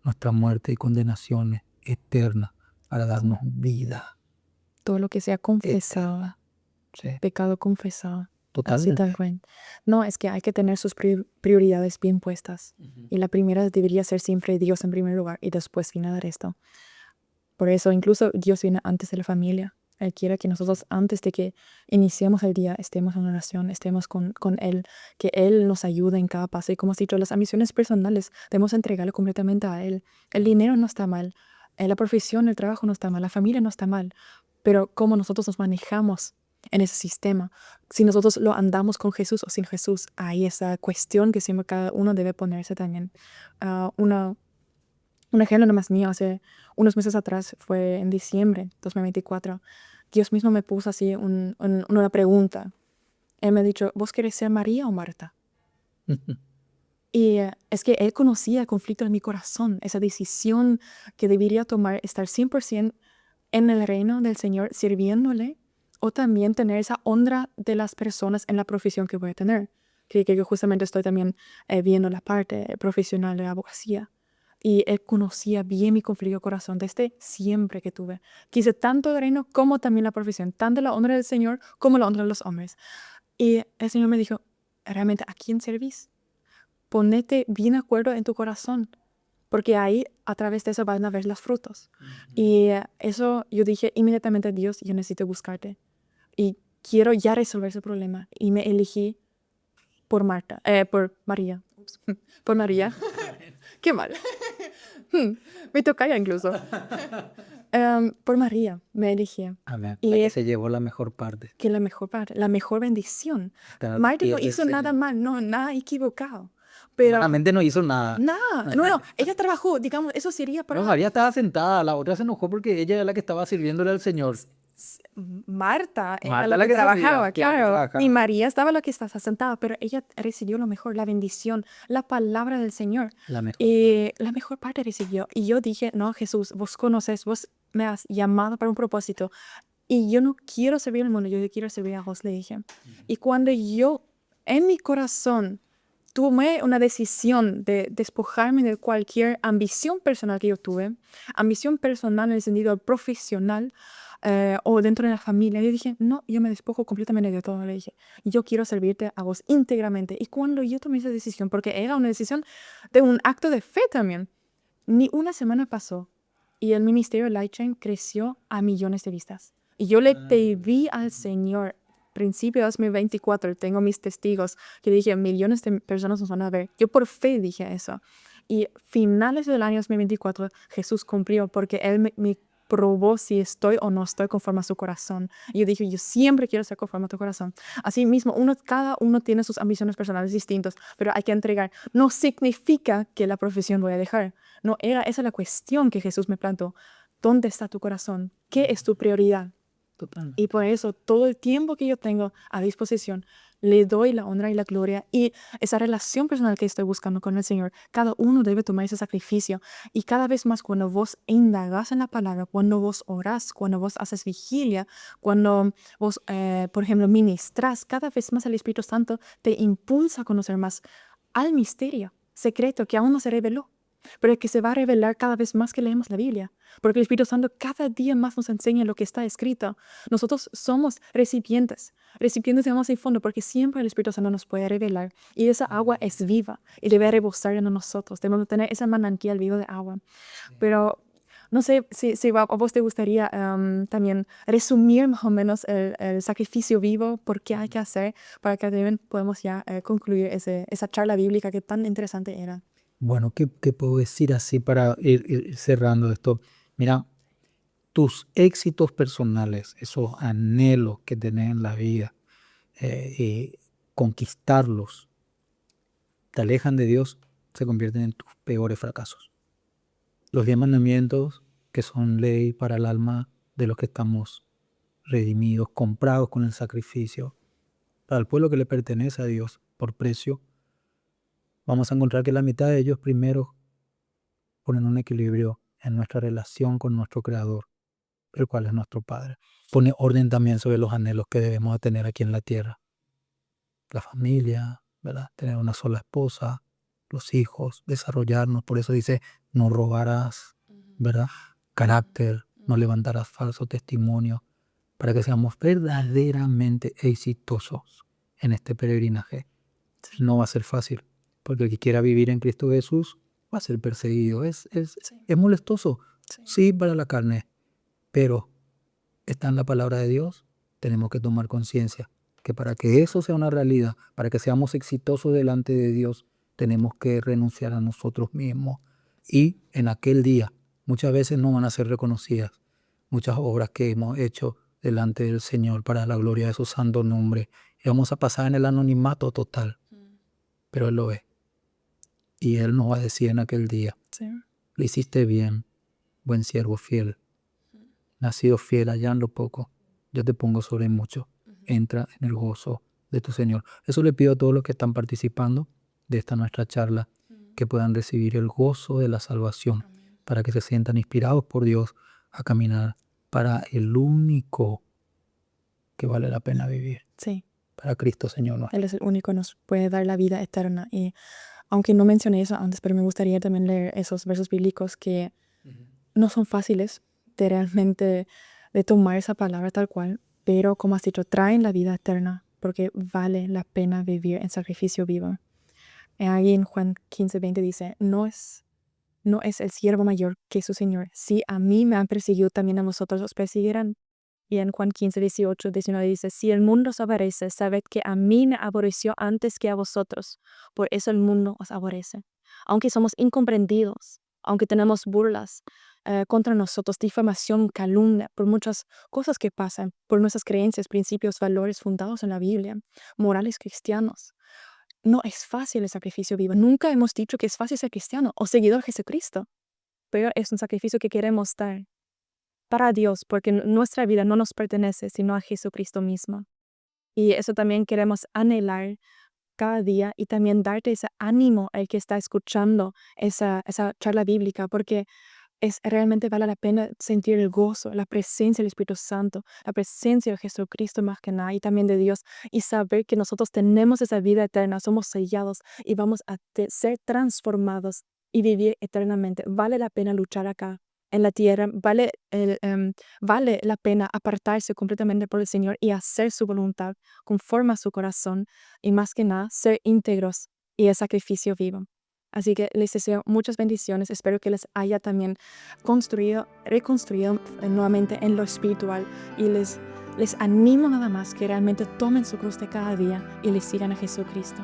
Speaker 2: nuestra muerte y condenaciones eternas para darnos vida.
Speaker 1: Todo lo que sea confesado,
Speaker 2: Sí,
Speaker 1: pecado confesado. Así
Speaker 2: totalmente.
Speaker 1: tal cual. No, es que hay que tener sus prioridades bien puestas. Y la primera debería ser siempre Dios en primer lugar y después viene el resto. Por eso incluso Dios viene antes de la familia. Él quiere que nosotros antes de que iniciemos el día estemos en oración, estemos con Él, que Él nos ayude en cada paso. Y como has dicho, las ambiciones personales debemos entregarlo completamente a Él. El dinero no está mal, la profesión, el trabajo no está mal, la familia no está mal, pero cómo nosotros nos manejamos en ese sistema, si nosotros lo andamos con Jesús o sin Jesús, hay esa cuestión que siempre cada uno debe ponerse también. Un ejemplo nomás mío, hace unos meses atrás, fue en diciembre 2024, Dios mismo me puso así una pregunta. Él me ha dicho, ¿vos querés ser María o Marta? Y es que Él conocía el conflicto en mi corazón, esa decisión que debería tomar, estar 100% en el reino del Señor, sirviéndole, o también tener esa honra de las personas en la profesión que voy a tener. Que justamente estoy también viendo la parte profesional de abogacía. Y Él conocía bien mi conflicto de corazón desde siempre que tuve. Quise tanto el reino como también la profesión, tanto la honra del Señor como la honra de los hombres. Y el Señor me dijo, realmente, ¿a quién servís? Ponete bien de acuerdo en tu corazón, porque ahí a través de eso van a ver los frutos. Y eso yo dije inmediatamente a Dios, yo necesito buscarte. Y quiero ya resolver ese problema. Y me elegí por por María. Ups, por María. Qué mal. Me tocaba incluso. Por María me elegí.
Speaker 2: Amén.
Speaker 1: Y
Speaker 2: La que
Speaker 1: es
Speaker 2: se llevó la mejor parte.
Speaker 1: que la mejor parte, la mejor bendición.
Speaker 2: Estar a los
Speaker 1: Marta no
Speaker 2: pies del
Speaker 1: hizo nada
Speaker 2: Señor.
Speaker 1: mal, no, nada equivocado. Pero
Speaker 2: Humanamente no hizo nada.
Speaker 1: nada, no, ella trabajó, digamos, eso sería
Speaker 2: Pero
Speaker 1: para
Speaker 2: María estaba sentada, la otra se enojó porque ella era la que estaba sirviéndole al Señor.
Speaker 1: Marta, era
Speaker 2: Marta
Speaker 1: la
Speaker 2: la
Speaker 1: que
Speaker 2: que
Speaker 1: trabajaba,
Speaker 2: servía, la que
Speaker 1: claro, y
Speaker 2: trabajaba.
Speaker 1: María estaba la que estaba sentada, pero ella recibió lo mejor, la bendición, la palabra del Señor.
Speaker 2: La mejor.
Speaker 1: Y la mejor parte recibió. Y yo dije, no, Jesús, vos conoces, vos me has llamado para un propósito. Y yo no quiero servir al mundo, yo quiero servir a vos, le dije. Y cuando yo, en mi corazón, tomé una decisión de despojarme de cualquier ambición personal que yo tuve, ambición personal en el sentido profesional o dentro de la familia, yo dije, no, yo me despojo completamente de todo, le dije, yo quiero servirte a vos íntegramente. Y cuando yo tomé esa decisión, porque era una decisión de un acto de fe también, ni una semana pasó y el ministerio Lightchain creció a millones de vistas. Y yo le pedí al Señor, principio de 2024, tengo mis testigos, que dije, millones de personas nos van a ver. Yo por fe dije eso. Y finales del año 2024, Jesús cumplió porque Él me probó si estoy o no estoy conforme a su corazón. Y yo dije, yo siempre quiero ser conforme a tu corazón. Así mismo, cada uno tiene sus ambiciones personales distintas, pero hay que entregar. No significa que la profesión voy a dejar. No, esa es la cuestión que Jesús me plantó. ¿Dónde está tu corazón? ¿Qué es tu prioridad?
Speaker 2: Totalmente.
Speaker 1: Y por eso, todo el tiempo que yo tengo a disposición, le doy la honra y la gloria. Y esa relación personal que estoy buscando con el Señor, cada uno debe tomar ese sacrificio. Y cada vez más cuando vos indagas en la palabra, cuando vos orás, cuando vos haces vigilia, cuando vos, por ejemplo, ministras, cada vez más el Espíritu Santo te impulsa a conocer más al misterio secreto que aún no se reveló, pero que se va a revelar cada vez más que leemos la Biblia. Porque el Espíritu Santo cada día más nos enseña lo que está escrito. Nosotros somos recipientes de más en fondo, porque siempre el Espíritu Santo nos puede revelar. Y esa agua es viva y debe rebosar en nosotros. Debemos tener ese manantial vivo de agua. Pero no sé si a vos te gustaría también resumir más o menos el sacrificio vivo, por qué hay que hacer, para que también podamos ya concluir esa charla bíblica que tan interesante era.
Speaker 2: Bueno, ¿qué puedo decir así para ir cerrando esto? Mira, tus éxitos personales, esos anhelos que tenés en la vida, y conquistarlos, te alejan de Dios, se convierten en tus peores fracasos. Los 10 mandamientos, que son ley para el alma de los que estamos redimidos, comprados con el sacrificio, para el pueblo que le pertenece a Dios por precio, vamos a encontrar que la mitad de ellos primero ponen un equilibrio en nuestra relación con nuestro Creador, el cual es nuestro Padre. Pone orden también sobre los anhelos que debemos de tener aquí en la tierra. La familia, ¿verdad? Tener una sola esposa, los hijos, desarrollarnos. Por eso dice, no robarás, ¿verdad? Carácter, no levantarás falso testimonio, para que seamos verdaderamente exitosos en este peregrinaje. No va a ser fácil, porque el que quiera vivir en Cristo Jesús va a ser perseguido. Es molestoso, sí, para la carne, pero está en la palabra de Dios. Tenemos que tomar conciencia que para que eso sea una realidad, para que seamos exitosos delante de Dios, tenemos que renunciar a nosotros mismos. Y en aquel día, muchas veces no van a ser reconocidas muchas obras que hemos hecho delante del Señor para la gloria de su santo nombre. Y vamos a pasar en el anonimato total, pero Él lo ve. Y Él nos va a decir en aquel día,
Speaker 1: Sí.
Speaker 2: lo hiciste bien, buen siervo fiel. Has sido fiel allá en lo poco, yo te pongo sobre mucho. Entra en el gozo de tu Señor. Eso le pido a todos los que están participando de esta nuestra charla, que puedan recibir el gozo de la salvación, para que se sientan inspirados por Dios a caminar para el único que vale la pena vivir,
Speaker 1: Sí,
Speaker 2: para Cristo Señor nuestro.
Speaker 1: Él es el único que nos puede dar la vida eterna. Y aunque no mencioné eso antes, pero me gustaría también leer esos versos bíblicos que no son fáciles de realmente de tomar esa palabra tal cual, pero como has dicho, traen la vida eterna porque vale la pena vivir en sacrificio vivo. Ahí en Juan 15:20 dice, no es el siervo mayor que su Señor. Si a mí me han perseguido, también a vosotros os perseguirán. Y en Juan 15:18-19 dice, si el mundo os aborrece, sabed que a mí me aborreció antes que a vosotros. Por eso el mundo os aborrece. Aunque somos incomprendidos, aunque tenemos burlas contra nosotros, difamación, calumnia, por muchas cosas que pasan, por nuestras creencias, principios, valores fundados en la Biblia, morales cristianos, no es fácil el sacrificio vivo. Nunca hemos dicho que es fácil ser cristiano o seguidor de Jesucristo, pero es un sacrificio que queremos dar para Dios, porque nuestra vida no nos pertenece, sino a Jesucristo mismo. Y eso también queremos anhelar cada día y también darte ese ánimo al que está escuchando esa charla bíblica, porque realmente vale la pena sentir el gozo, la presencia del Espíritu Santo, la presencia de Jesucristo más que nada y también de Dios y saber que nosotros tenemos esa vida eterna, somos sellados y vamos a ser transformados y vivir eternamente. Vale la pena luchar acá en la tierra, vale la pena apartarse completamente por el Señor y hacer su voluntad conforme a su corazón y más que nada ser íntegros y el sacrificio vivo. Así que les deseo muchas bendiciones. Espero que les haya también reconstruido nuevamente en lo espiritual. Y les animo nada más que realmente tomen su cruz de cada día y les sigan a Jesucristo.